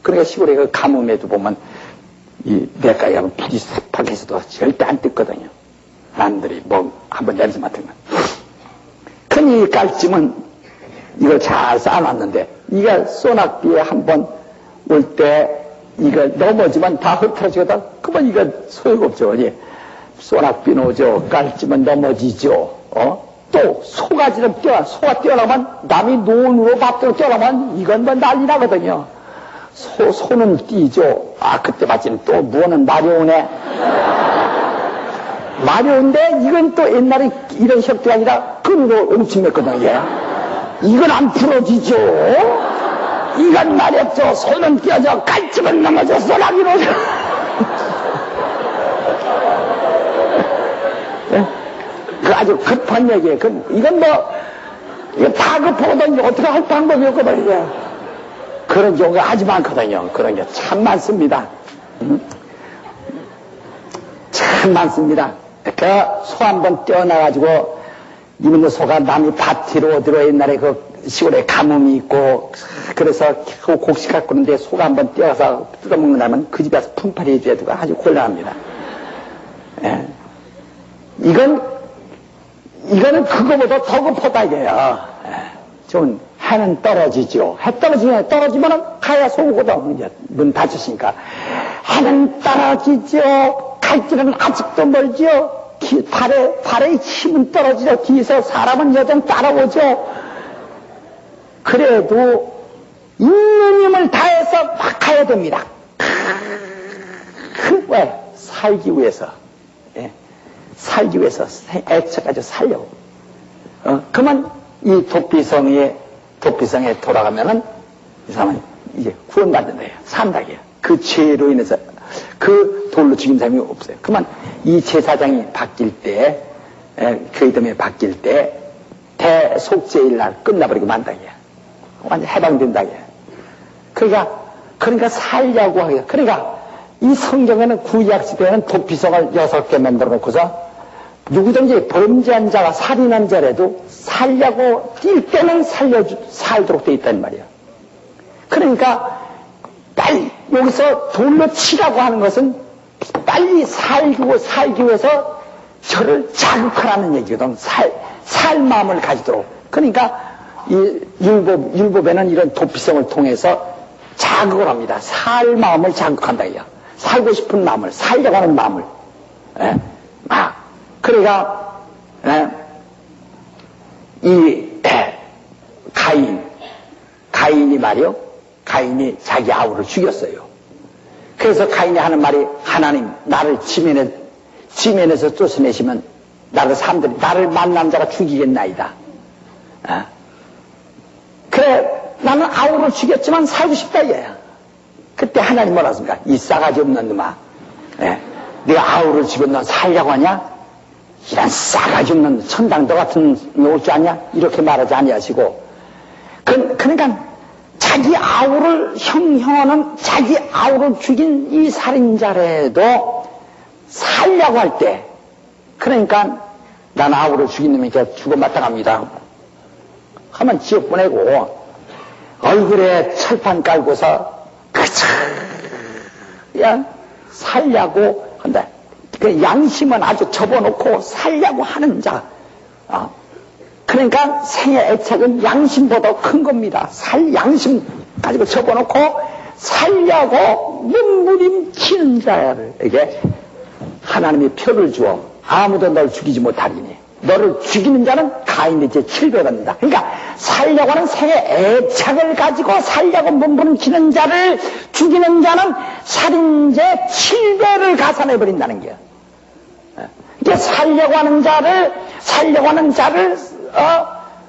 그러니까 시골에 그 가뭄에도 보면 이 내과에 가면 풀이 새파개서도 절대 안 뜯거든요. 남들이 뭐 한번 냄새 맡은 건. 큰 이 깔찜은 이걸 잘 쌓아놨는데 이가 소낙비에 한번 올 때 이거 넘어지면 다 흩어지거든. 그러면 이거 소용없죠. 소낙비는 오죠. 깔찜은 넘어지죠. 또 소가지는 소가 뛰어나면 남이 논으로 밥도록 뛰어나면 이건 뭐 난리 나거든요. 소는 뛰죠. 그때 마침 또 무언은 마려우네. 마려운데 이건 또 옛날에 이런 혁대가 아니라 끈으로 엉침했거든요. 이건 안 풀어지죠. 이건 말이었죠. 소는 뛰어져, 깔집은 넘어져, 소나기로. 그 아주 급한 얘기예요. 이건 이거 다급하거든요. 어떻게 할 방법이 없거든요. 그런 경우가 아주 많거든요. 그런 게 참 많습니다. 참 많습니다. 그 소 한번 떼어나가지고, 이놈의 소가 남이 밭으로 어디로 옛날에 그 시골에 가뭄이 있고, 그래서 곡식 갖고 있는데 소가 한번 떼어서 뜯어먹는다면 그 집에서 품팔이 해줘야 되고 아주 곤란합니다. 이거는 그거보다 더 급하다 이게요. 좀 해는 떨어지죠. 해 떨어지면은 가야 소거든. 이제 문 닫혔으니까. 해는 떨어지죠. 갈 길은 아직도 멀죠. 발에 힘은 떨어지죠. 뒤에서 사람은 여전 따라오죠. 그래도 있는 힘을 다해서 막 가야 됩니다. 왜? 살기 위해서. 살기 위해서 애써가지고 살려고. 그러면 이 도피성에 돌아가면은 이 사람은 이제 구원받는 거예요. 산다게요. 그 죄로 인해서 그 돌로 죽인 사람이 없어요. 그러면 이 제사장이 바뀔 때, 그 이름에 바뀔 때 대속죄일 날 끝나버리고 만다게요. 완전 해방된다게요. 그러니까 살려고 하게요. 그러니까 이 성경에는 구약 시대에는 도피성을 6개 만들어 놓고서 누구든지 범죄한 자가 살인한 자라도 살려고 뛸 때는 살도록 돼 있단 말이에요. 그러니까 빨리 여기서 돌로 치라고 하는 것은 빨리 살기 위해서 저를 자극하라는 얘기거든. 살 마음을 가지도록. 그러니까 이 율법에는 이런 도피성을 통해서 자극을 합니다. 살 마음을 자극한다 이야. 살고 싶은 마음을, 살려고 하는 마음을. 그러니까 이 가인이 말이요. 가인이 자기 아우를 죽였어요. 그래서 가인이 하는 말이, 하나님 나를 지면에서 쫓아내시면 사람들이 나를 만난 자가 죽이겠나이다. 그래 나는 아우를 죽였지만 살고 싶다 이거야. 그때 하나님 뭐라 했습니까? 이 싸가지 없는 놈아, 네가 아우를 죽인 넌 살려고 하냐? 이런 싸가지 없는 천당도 같은 놈 올 줄 아냐? 이렇게 말하지 아니하시고, 그러니까 자기 아우를 형하는 자기 아우를 죽인 이 살인자라도 살려고 할 때, 그러니까 난 아우를 죽인 놈이니까 죽어 마땅합니다. 하면 지옥 보내고, 얼굴에 철판 깔고서, 그냥 살려고 한다. 그 양심은 아주 접어놓고 살려고 하는 자. 그러니까 생의 애착은 양심보다 큰 겁니다. 양심 가지고 접어놓고 살려고 몸부림치는 자에게 하나님이 표를 주어 아무도 널 죽이지 못하리니 너를 죽이는 자는 가인의 죄 7배 받는다. 그러니까 살려고 하는 생의 애착을 가지고 살려고 몸부림치는 자를 죽이는 자는 살인죄 7배를 가산해버린다는 거야. 이게 살려고 하는 자를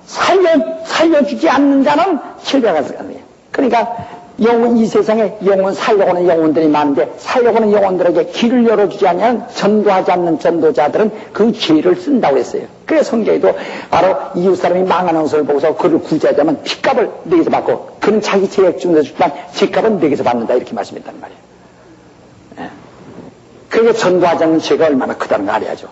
살려주지 않는 자는 7배가 가산하는 거야. 그러니까 이 세상에 살려고 하는 영혼들이 많은데 살려고 하는 영혼들에게 길을 열어주지 않으면 전도하지 않는 전도자들은 그 죄를 쓴다고 했어요. 그래서 성경에도 바로 이웃 사람이 망하는 것을 보고서 그를 구제하자면 핏값을 내게서 받고 그는 자기 죄액 중에서 죽지만 죄값은 내게서 받는다 이렇게 말씀했단 말이에요. 그게 전도하지 않는 죄가 얼마나 크다는 거 알아야죠.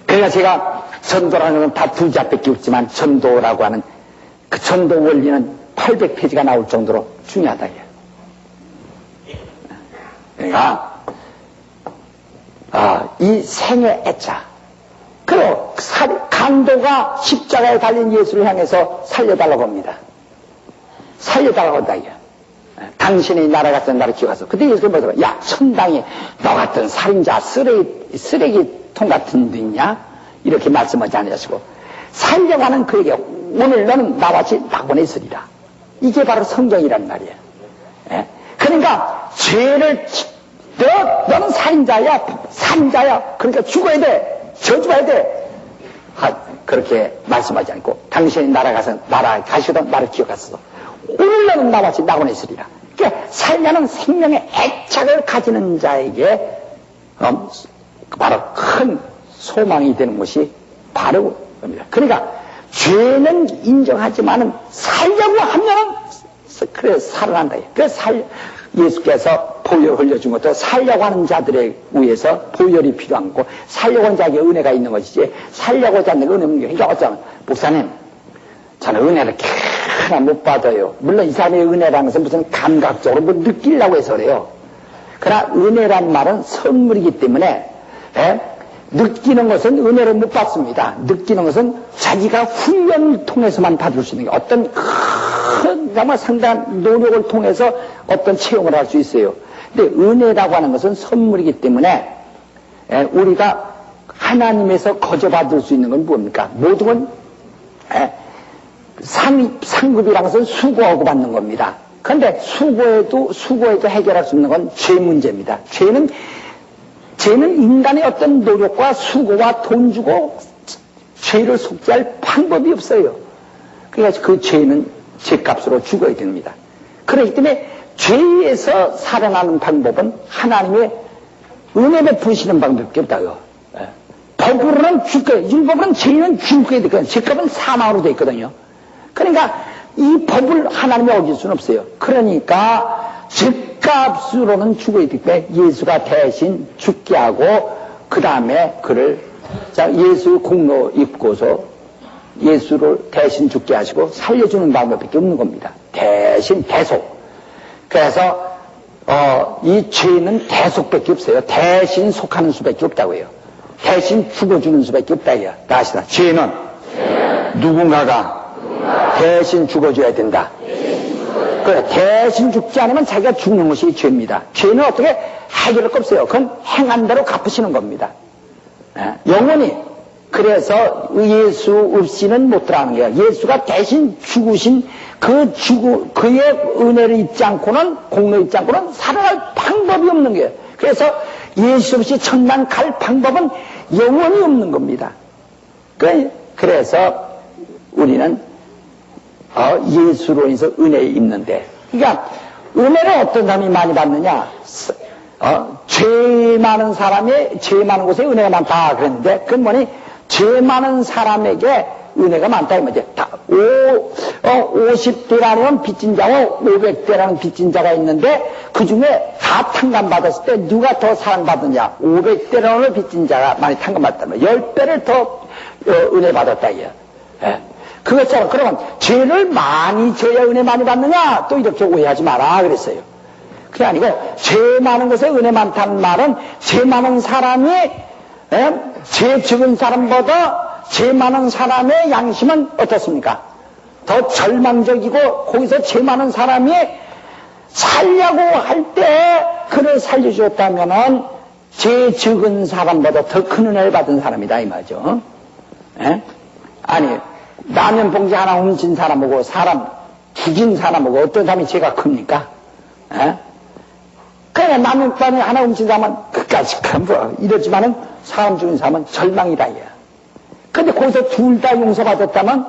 그러니까 제가 전도라는 건 다 두 자밖에 없지만 전도라고 하는 그 전도 원리는 800페이지가 나올 정도로 중요하다. 그러니까 이 생의 애착 그리고 강도가 십자가에 달린 예수를 향해서 살려달라고 합니다. 살려달라고 한다. 당신이 날아갔던 나를 기억하소. 그때 예수가 뭐라고 야 천당에 너 같은 살인자 쓰레기통 같은 데 있냐 이렇게 말씀하지 않으시고 살려고 하는 그에게 오늘 너는 나와 같이 낙원에 있으리라. 이게 바로 성경이란 말이에요. 그러니까 죄를 너는 살인자야. 그러니까 죽어야 돼. 저주해야 돼. 그렇게 말씀하지 않고 당신이 날아가시던 나를 기억하소서. 오늘 너는 나와 같이 낙원에 있으리라. 그러니까 살려는 생명의 애착을 가지는 자에게 바로 큰 소망이 되는 것이 바로 겁니다. 그러니까 죄는 인정하지만은 살려고 하면은 그래 살아난다. 그래서 예수께서 보혈 흘려준 것도 살려고 하는 자들에 의해서 보혈이 필요한 거고 살려고 하는 자에게 은혜가 있는 것이지 살려고 하지 않는 은혜 없는 게. 그러니까 어쩌면 목사님 저는 은혜를 하나 못 받아요. 물론 이 사람의 은혜라는 것은 무슨 감각적으로 뭐 느끼려고 해서 그래요. 그러나 은혜란 말은 선물이기 때문에 느끼는 것은 은혜를 못 받습니다. 느끼는 것은 자기가 훈련을 통해서만 받을 수 있는 게 어떤 큰 정말 상당한 노력을 통해서 어떤 체험을 할 수 있어요. 근데 은혜라고 하는 것은 선물이기 때문에 우리가 하나님에서 거저받을 수 있는 건 뭡니까? 모든 건 상급이라는 것은 수고하고 받는 겁니다. 그런데 수고해도 해결할 수 없는 건 죄 문제입니다. 죄는 인간의 어떤 노력과 수고와 돈 주고 죄를 속죄할 방법이 없어요. 그러니까 그 죄는 죄값으로 죽어야 됩니다. 그렇기 때문에 죄에서 살아나는 방법은 하나님의 은혜 베푸시는 방법밖에 없다고요. 법으로는 죽게, 율법으로는 죄는 죽게 되거든요. 죄값은 사망으로 되어 있거든요. 그러니까 이 법을 하나님이 어길 수는 없어요. 그러니까 죄값으로는 죽어야 되기 때문에 예수가 대신 죽게 하고 그 다음에 그를 예수 공로 입고서 예수를 대신 죽게 하시고 살려주는 방법밖에 없는 겁니다. 대신 대속. 그래서 이 죄는 대속밖에 없어요. 대신 속하는 수밖에 없다고 해요. 대신 죽어주는 수밖에 없다고 해요. 다시나 죄는 누군가가 대신 죽어줘야 된다. 그래, 대신 죽지 않으면 자기가 죽는 것이 죄입니다. 죄는 어떻게 해결할 거 없어요. 그건 행한 대로 갚으시는 겁니다. 영원히. 그래서 예수 없이는 못 들어가는 거예요. 예수가 대신 죽으신 그의 은혜를 입지 않고는, 공로 입지 않고는 살아날 방법이 없는 거예요. 그래서 예수 없이 천당 갈 방법은 영원히 없는 겁니다. 그래서 우리는 예수로 인해서 은혜에 입는데, 그러니까 은혜를 어떤 사람이 많이 받느냐? 죄 많은 곳에 은혜가 많다 그랬는데, 그건 뭐니? 죄 많은 사람에게 은혜가 많다, 이 말이지. 50대라는 빚진 자와 500대라는 빚진 자가 있는데, 그 중에 다 탕감받았을 때 누가 더 사랑받느냐? 500대라는 빚진 자가 많이 탕감받았다면 10배를 더 은혜 받았다, 이게. 예. 그것처럼, 그러면 죄를 많이 져야 은혜 많이 받느냐? 또 이렇게 오해하지 마라, 그랬어요. 그게 아니고, 죄 많은 것에 은혜 많다는 말은, 죄 많은 사람이, 죄 적은 사람보다 죄 많은 사람의 양심은 어떻습니까? 더 절망적이고, 거기서 죄 많은 사람이 살려고 할 때, 그를 살려줬다면은, 죄 적은 사람보다 더 큰 은혜를 받은 사람이다, 이 말이죠. 아니, 라면 봉지 하나 훔친 사람하고 사람 죽인 사람하고 어떤 사람이 죄가 큽니까? 그냥 라면 봉지 하나 훔친 사람은 그까지 큰 거 이러지만은 사람 죽인 사람은 절망이다, 이야. 근데 거기서 둘 다 용서받았다면,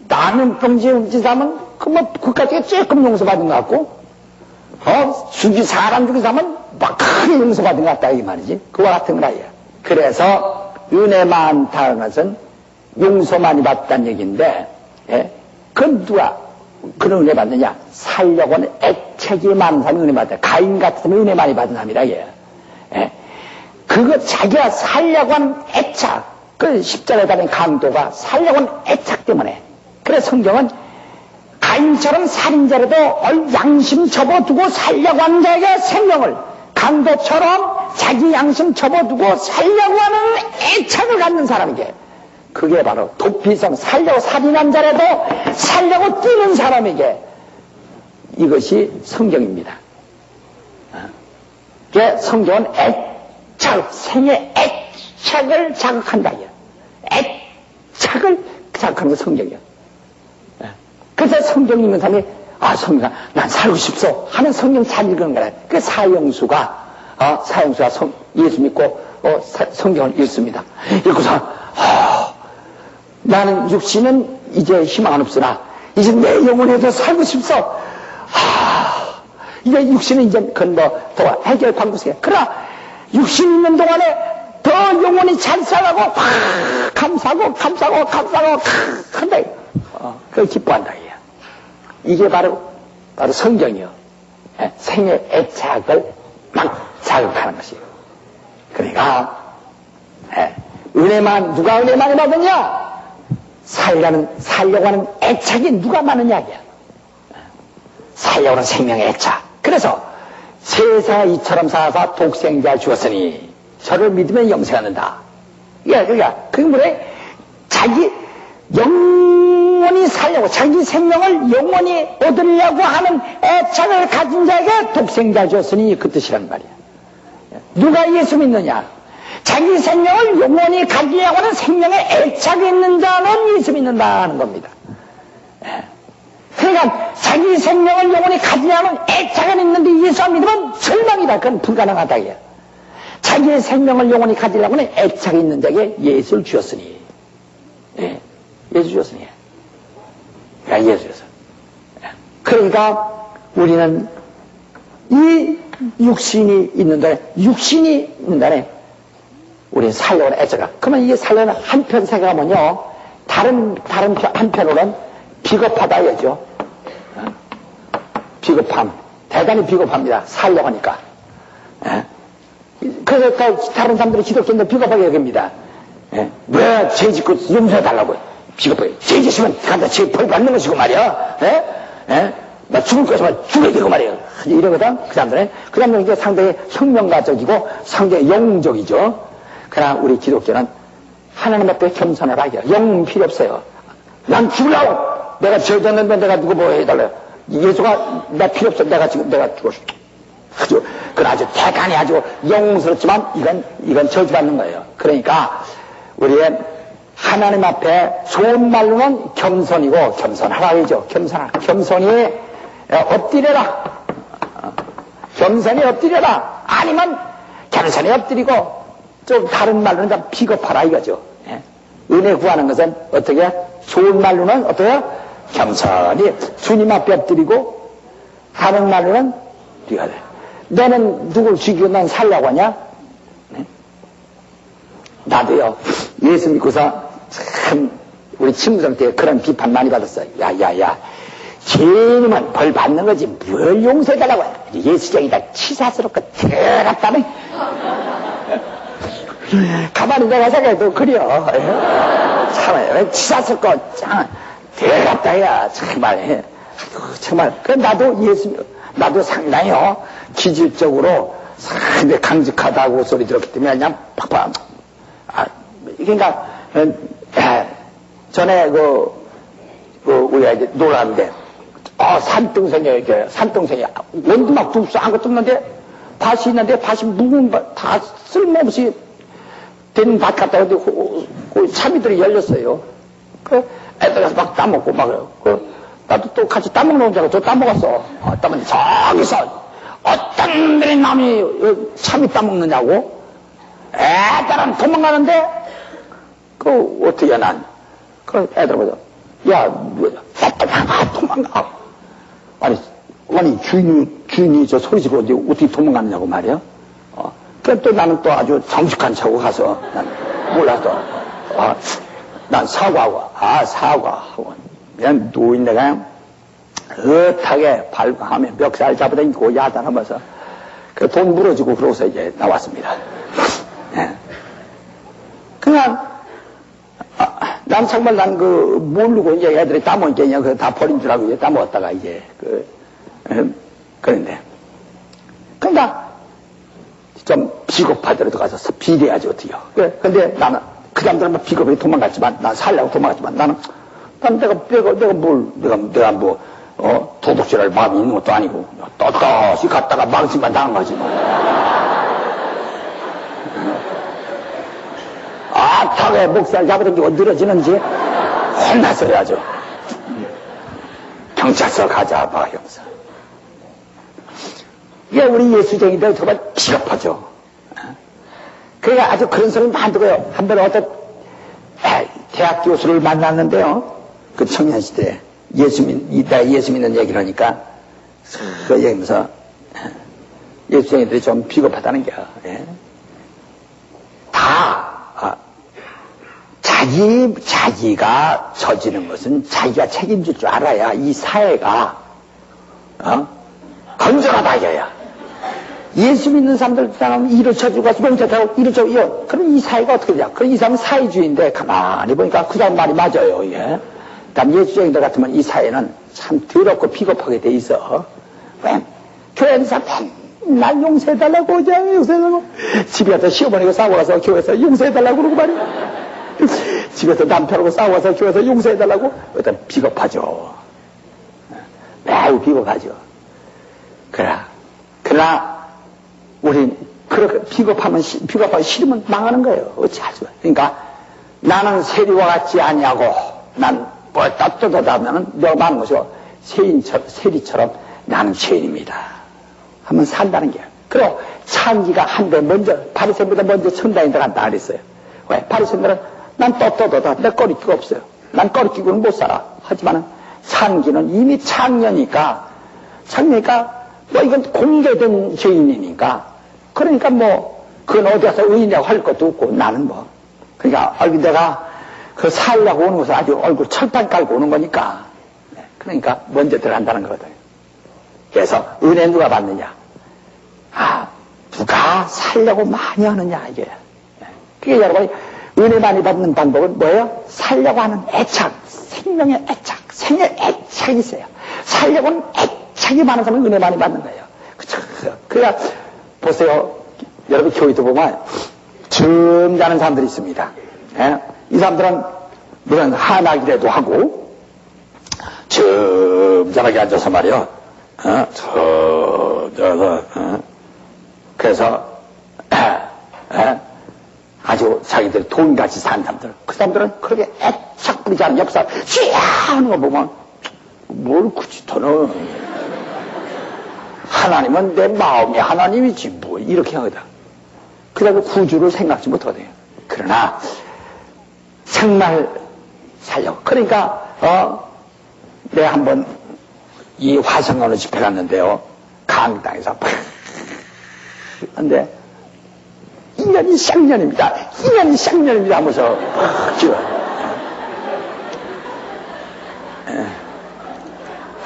라면 봉지 훔친 사람은 그까지가 조금 용서받은 것 같고, 사람 죽인 사람은 막 크게 용서받은 것 같다, 이 말이지. 그와 같은 거야. 그래서 은혜 많다는 것은 용서 많이 받다는 얘기인데, 그건 누가 그런 은혜 받느냐? 살려고 하는 애착이 많은 사람이 은혜 받다. 가인 같은 사람이 은혜 많이 받은 사람이라, 그거 자기가 살려고 하는 애착, 그 십자가에 달린 강도가 살려고 하는 애착 때문에. 그래서 성경은 가인처럼 살인자라도 양심 접어두고 살려고 하는 자에게 생명을, 강도처럼 자기 양심 접어두고 살려고 하는 애착을 갖는 사람에게, 그게 바로 도피성, 살려고 살인한 자라도 살려고 뛰는 사람에게, 이것이 성경입니다. 성경은 애착, 생의 애착을 자극한다. 애착을 자극하는 게 성경이야. 그래서 성경 읽는 사람이, 성경아, 난 살고 싶소 하는 성경 잘 읽는 거라. 그 사형수가 예수 믿고 성경을 읽습니다. 읽고서 나는 육신은 이제 희망은 없으나 이제 내 영혼에서 살고 싶소. 이제 육신은 이제 그건 더 해결 방법이야. 그러나 육신 있는 동안에 더 영혼이 잘 살아가고 감사하고 한다. 그걸 기뻐한다. 이게 바로 성경이요. 생의 애착을 막 자극하는 것이에요. 그러니까 누가 은혜 많이 받느냐? 살려고 하는 애착이 누가 많으냐? 살려고 하는 생명의 애착. 그래서 세상에 이처럼 살아서 독생자 주었으니 저를 믿으면 영생을 얻는다. 그게 뭐래? 자기 영원히 살려고, 자기 생명을 영원히 얻으려고 하는 애착을 가진 자에게 독생자 주었으니 그 뜻이란 말이야. 누가 예수 믿느냐? 자기 생명을 영원히 가지려고 하는 생명의 애착이 있는 자는 예수 믿는다는 겁니다. 그러니까 자기 생명을 영원히 가지려고 하는 애착은 있는데 예수 안 믿으면 절망이다. 그건 불가능하다. 자기의 생명을 영원히 가지려고 하는 애착이 있는 자에게 예수를 주었으니. 예수 주었으니. 예수 주었어. 그러니까 우리는 이 육신이 있는다네. 우리는 살려는 애착가. 그러면 이게 살려는 한편 생각하면요. 다른 한편으로는 비겁하다야죠. 비겁함. 대단히 비겁합니다. 살려고 하니까. 그래서 다른 사람들이 기독교인들 비겁하게 여깁니다. 왜 죄 짓고 용서해달라고 비겁하게. 죄 짓으면 간다 죄 벌 받는 것이고 말이야. 나 죽을 것이면 죽어야 되고 말이야. 이러거든. 그 사람들은 이제 상당히 혁명가적이고 상당히 영웅적이죠. 그러나 우리 기독교는 하나님 앞에 겸손하라. 영웅 필요 없어요. 난 죽으려고. 내가 죄 졌는데 내가 누구 뭐 해달라요. 예수가 나 필요 없어. 내가 죽어 줄게. 그건 아주 대단히 아주 영웅스럽지만 이건 저주받는 거예요. 그러니까 우리의 하나님 앞에 좋은 말로는 겸손이고 겸손하라죠. 겸손히 엎드려라. 겸손히 엎드려라. 아니면 겸손히 엎드리고 좀 다른 말로는 좀 비겁하라 이거죠. 은혜 구하는 것은 어떻게? 좋은 말로는 어떻게? 겸손히 주님 앞에 엎드리고 다른 말로는 뛰어야 돼. 너는 누굴 죽이고 난 살려고 하냐? 나도요. 예수 믿고서 참 참, 우리 친구들 때 그런 비판 많이 받았어요. 야. 죄인이면 벌 받는 거지, 뭘 용서해달라고 해. 예수쟁이다, 치사스럽고 더럽다네. 가만히 내가 생각해도 그려. 참, 치사스럽고, 더럽다, 야, 정말. 정말. 나도 상당히요, 기질적으로 상당히 강직하다고 소리 들었기 때문에 그냥 팍팍. 그러니까, 전에 우리가 이제 놀았는데, 산등성이, 원두막 줍수 아무것도 없는데, 밭이 있는데, 밭이 묵은 밭, 다 쓸모없이 된 밭 같다. 근데, 참이들이 열렸어요. 애들 가서 막 따먹고, 나도 또 같이 따먹는 줄 알고 저 따먹었어. 따먹는데, 저기서, 어떤 분이 남이 참이 따먹느냐고? 애들은 도망가는데, 어떻게 난? 애들 보자. 야, 도망가. 아니, 주인이 저 소리 지르는데 어떻게 도망갔냐고 말이야? 그래 또 나는 또 아주 정직한 척하고 가서, 난 몰라서, 난 사과하고, 사과하고. 그냥 누인데 그냥, 어하게 발광하며 멱살 잡아당기고 야단하면서, 돈 물어주고 그러고서 이제 나왔습니다. 네. 그냥, 난 정말 모르고 이제 애들이 따먹으니까 그냥 그거 다 버린 줄 알고 이제 따먹었다가 이제, 그런데. 그러니까, 좀 비겁하더라도 가서 비례하지 어떡해요. 그래. 근데 나는, 그 사람들은 비겁하게 도망갔지만, 난 살려고 도망갔지만, 나는 내가 뭐, 도둑질할 마음이 있는 것도 아니고, 떳떳이 갔다가 망신만 당한 거지 뭐. 닭에 목살 잡아당기고 늘어지는지 혼났어야죠. 경찰서 가자, 형사. 이게 우리 예수쟁이들 정말 비겁하죠. 그러니까 아주 그런 소리 많이 들어요. 한 번에 어떤 대학 교수를 만났는데요. 그 청년 시대에 예수 믿는 얘기를 하니까 그 얘기하면서 예수쟁이들이 좀 비겁하다는 게 자기가 저지른 것은 자기가 책임질 줄 알아야 이 사회가, 건전하다 이거야. 예수 믿는 사람들, 일을 쳐주고 가서 명찰하고 일을 쳐주고, 그럼 이 사회가 어떻게 되냐. 그럼 이 사람은 사회주의인데, 가만히 보니까 그 사람 말이 맞아요, 예. 그다음 예수쟁이들 같으면 이 사회는 참 더럽고 비겁하게 돼 있어. 왜? 교회에서 맨날 용서해달라고, 용서해달라고. 집에 가서 시어머니가 싸우고 가서 교회에서 용서해달라고 그러고 말이야. 집에서 남편하고 싸워서 교회에서 용서해달라고? 일단 비겁하죠. 매우 비겁하죠. 그러나, 우린 그렇게 비겁하기 싫으면 망하는 거예요. 어찌하죠. 그러니까, 나는 세리와 같지 아니하고, 난 뭐 떳떳하다면은 내가 말하는 것이고, 세리처럼 나는 죄인입니다. 하면 산다는 게요. 그리고 창기가 한 대 바리새인보다 먼저 천당에 들어간다 그랬어요. 왜? 바리새인들은 난 떳떳하다. 내 꺼리끼가 없어요. 난 꺼리끼고는 못 살아. 하지만은 창기는 이미 창녀니까 뭐 이건 공개된 죄인이니까 그러니까 뭐 그건 어디 가서 의인이라고 할 것도 없고 나는 뭐 그러니까 내가 살려고 오는 것은 아주 얼굴 철판 깔고 오는 거니까 그러니까 먼저 들어간다는 거거든요. 그래서 은혜 누가 받느냐? 누가 살려고 많이 하느냐 이게. 그게 여러분이 은혜 많이 받는 방법은 뭐예요? 살려고 하는 애착, 생명의 애착, 생의 애착이 있어요. 살려고 하는 애착이 많은 사람은 은혜 많이 받는 거예요. 그쵸? 그러니까 보세요. 여러분 교회도 보면 점잖은 사람들이 있습니다. 이 사람들은 물론 한학이라도 하고 점잖하게 앉아서 말이요. 그래서 아주 자기들 돈같이 사는 사람들, 그 사람들은 그렇게 애착 부리지 않은 역사, 쥐야! 하는 거 보면, 뭘 굳이 더는. 하나님은 내 마음이 하나님이지, 뭐, 이렇게 하거든. 그다음에 구주를 생각지 못하거든요. 그러나, 정말 살려고. 그러니까, 내가 한번 이 화성어느 집회 갔는데요. 강당에서, 근데, 인연이 쌍년입니다. 인연이 쌍년입니다 하면서,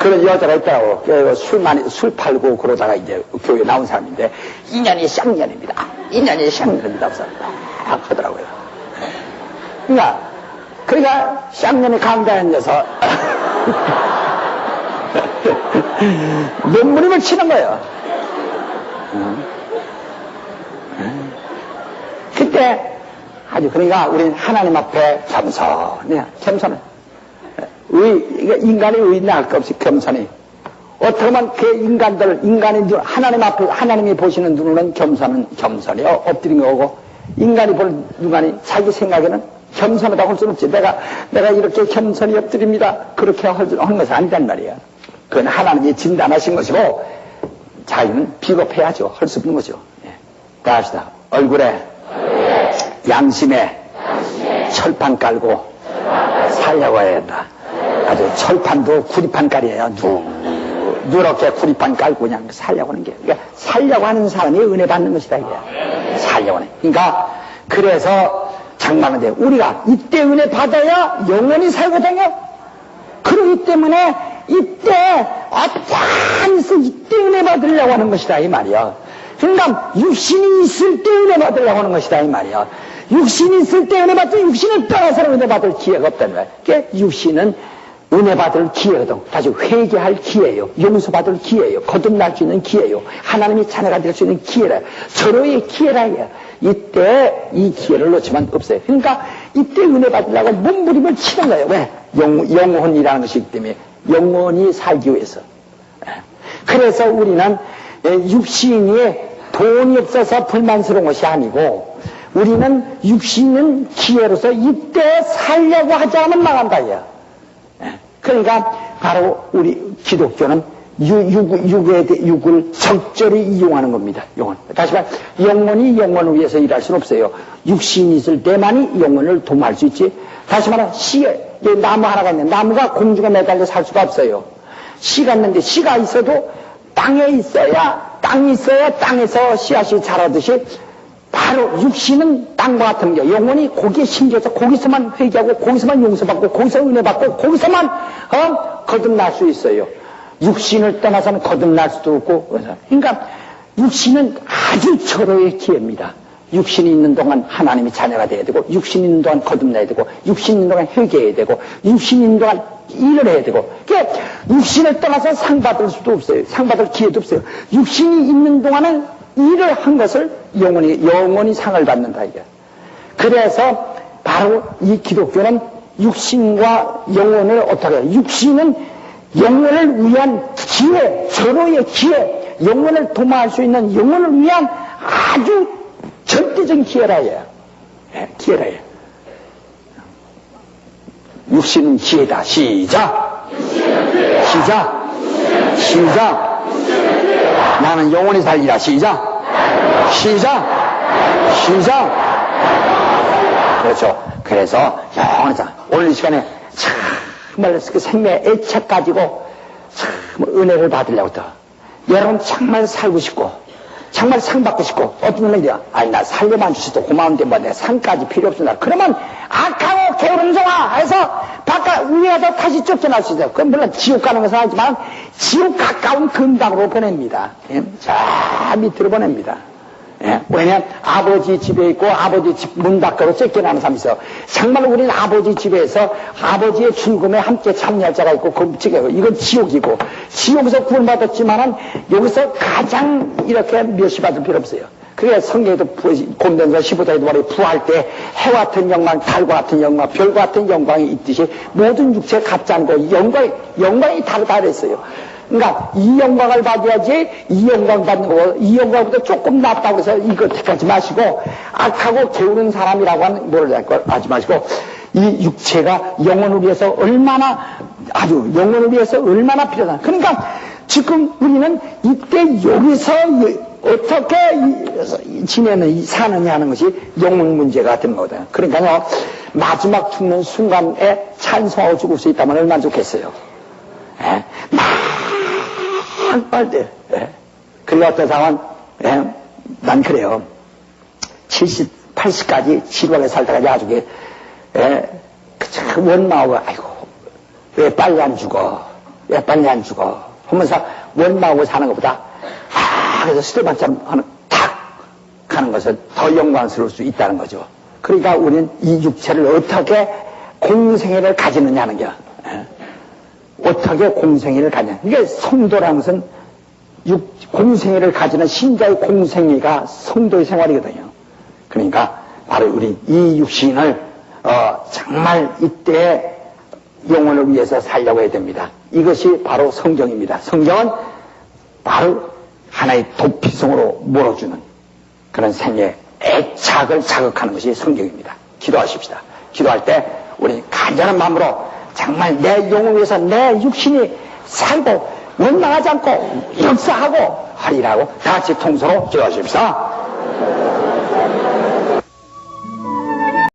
그런 여자가 있더라고. 술 팔고 그러다가 이제 교회에 나온 사람인데, 인연이 쌍년입니다. 인연이 쌍년입니다. 막 하더라고요. 그러니까 쌍년이 가운데 앉아서 몸부림을 치는 거예요. 그때 아주 그러니까 우리는 하나님 앞에 겸손해요. 겸손해. 인간의 의인이 할 것 없이 겸손해. 어떻게 하면 그 인간의 눈, 하나님 앞에, 하나님이 보시는 눈으로는 겸손해요. 엎드린 거고, 인간이 보는 눈간이 자기 생각에는 겸손하다고 할 수는 없지. 내가 이렇게 겸손히 엎드립니다. 그렇게 하는 것은 아니란 말이야. 그건 하나님이 진단하신 것이고, 자기는 비겁해야죠. 할 수 없는 거죠. 예. 다 합시다. 얼굴에 양심에 철판 깔고 살려고 해야 한다. 아주 철판도 구리판 깔이에요. 누렇게 구리판 깔고 그냥 살려고 하는 게. 그러니까 살려고 하는 사람이 은혜 받는 것이다. 이게. 살려고 하는. 그러니까 그래서 장만한데 우리가 이때 은혜 받아야 영원히 살거든요. 그러기 때문에 이때 어떠한서 이때 은혜 받으려고 하는 것이다 이 말이야. 그러니까 육신이 있을 때 은혜 받으려고 하는 것이다 이 말이야. 육신이 있을 때 은혜 받고 육신을 떠나서는 은혜 받을 기회가 없다는 거야. 그러니까 육신은 은혜 받을 기회거든. 다시 회개할 기회예요. 용서받을 기회예요. 거듭날 수 있는 기회예요. 하나님이 자녀가 될 수 있는 기회라. 서로의 기회라. 이때 이 기회를 놓치면 없어요. 그러니까 이때 은혜 받으려고 몸부림을 치는 거예요. 왜? 영혼이라는 것이기 때문에 영원히 살기 위해서. 그래서 우리는 육신이 돈이 없어서 불만스러운 것이 아니고 우리는 육신은 기회로서 이때 살려고 하지 않으면 망한다. 그러니까 바로 우리 기독교는 육을 적절히 이용하는 겁니다. 영혼. 다시 말해 영혼이 영혼을 위해서 일할 수는 없어요. 육신이 있을 때만이 영혼을 도모할 수 있지. 다시 말해 나무 하나가 있는데 나무가 공중에 매달려 살 수가 없어요. 씨가 있는데 씨가 있어도 땅이 있어야 땅에서 씨앗이 자라듯이 바로 육신은 땅과 같은 게 영혼이 거기에 심겨서 거기서만 회개하고 거기서만 용서받고 거기서 은혜받고 거기서만 거듭날 수 있어요. 육신을 떠나서는 거듭날 수도 없고. 그러니까 육신은 아주 절호의 기회입니다. 육신이 있는 동안 하나님이 자녀가 돼야 되고 육신이 있는 동안 거듭나야 되고 육신이 있는 동안 회개해야 되고 육신이 있는 동안 일을 해야 되고. 그러니까 육신을 떠나서 상 받을 수도 없어요. 상 받을 기회도 없어요. 육신이 있는 동안은 일을 한 것을 영원히 상을 받는다 이게. 그래서 바로 이 기독교는 육신과 영혼을 어떻게 해요? 육신은 영혼을 위한 기회, 절호의 기회, 영혼을 도모할 수 있는 영혼을 위한 아주 절대적인 기회라 해요. 기회라 해요. 육신은 기회다. 시작. 나는 영원히 살리라. 시작. 그렇죠. 그래서 영원히 오늘 이 시간에 정말 그 생명의 애착 가지고 참 은혜를 받으려고 또 여러분 정말 살고 싶고 정말 상 받고 싶고 어떤 분들이야 나 살려만 주셔도 고마운데 뭐 내 상까지 필요 없습니다. 그러면 악하고 게으름종아 해서 바깥 위에서 다시 쫓겨날 수 있어요. 그럼 물론 지옥 가는 것은 아니지만 지옥 가까운 금강으로 보냅니다. 저 밑으로 보냅니다. 왜냐면 아버지 집에 있고 아버지 집 문 밖으로 쫓겨나는 사람이 있어요. 정말 우리는 아버지 집에서 아버지의 죽음에 함께 참여할 자가 있고 이건 지옥이고 지옥에서 구원받았지만은 여기서 가장 이렇게 멸시받을 필요 없어요. 그게 성경에도 곰전서 15장에도 말해 부활 때 해와 같은 영광, 달과 같은 영광, 별과 같은 영광이 있듯이 모든 육체 가짜는 거 영광이 다르다 그랬어요. 그러니까 이 영광을 받아야지 이 영광 받는 거고 이 영광보다 조금 낫다고 해서 이거 택하지 마시고 악하고 게으른 사람이라고 하는 뭐를 하지 마시고 이 육체가 영혼을 위해서 얼마나 필요하다. 그러니까 지금 우리는 이때 여기서 어떻게 사느냐 하는 것이 영혼 문제가 된 거거든요. 그러니까요 마지막 죽는 순간에 찬송하고 죽을 수 있다면 얼마나 좋겠어요. 빨대. 그리고 어떤 사람은, 난 그래요. 70, 80까지 지루하게 살다가 나중에, 원망하고, 아이고, 왜 빨리 안 죽어? 왜 빨리 안 죽어? 하면서 원망하고 사는 것보다 그래서 스테반처럼 탁 가는 것은 더 영광스러울 수 있다는 거죠. 그러니까 우리는 이 육체를 어떻게 공생애를 가지느냐는 게 어떻게 공생애를 가냐. 이게 성도라는 것은 공생애를 가지는 신자의 공생애가 성도의 생활이거든요. 그러니까 바로 우리 이 육신을 정말 이때 영혼을 위해서 살려고 해야 됩니다. 이것이 바로 성경입니다. 성경은 바로 하나의 도피성으로 몰아주는 그런 생애의 애착을 자극하는 것이 성경입니다. 기도하십시다. 기도할 때 우리 간절한 마음으로 정말 내 영혼을 위해서 내 육신이 살고 원망하지 않고 역사하고 하리라고 다 같이 통성으로 기도하십시다.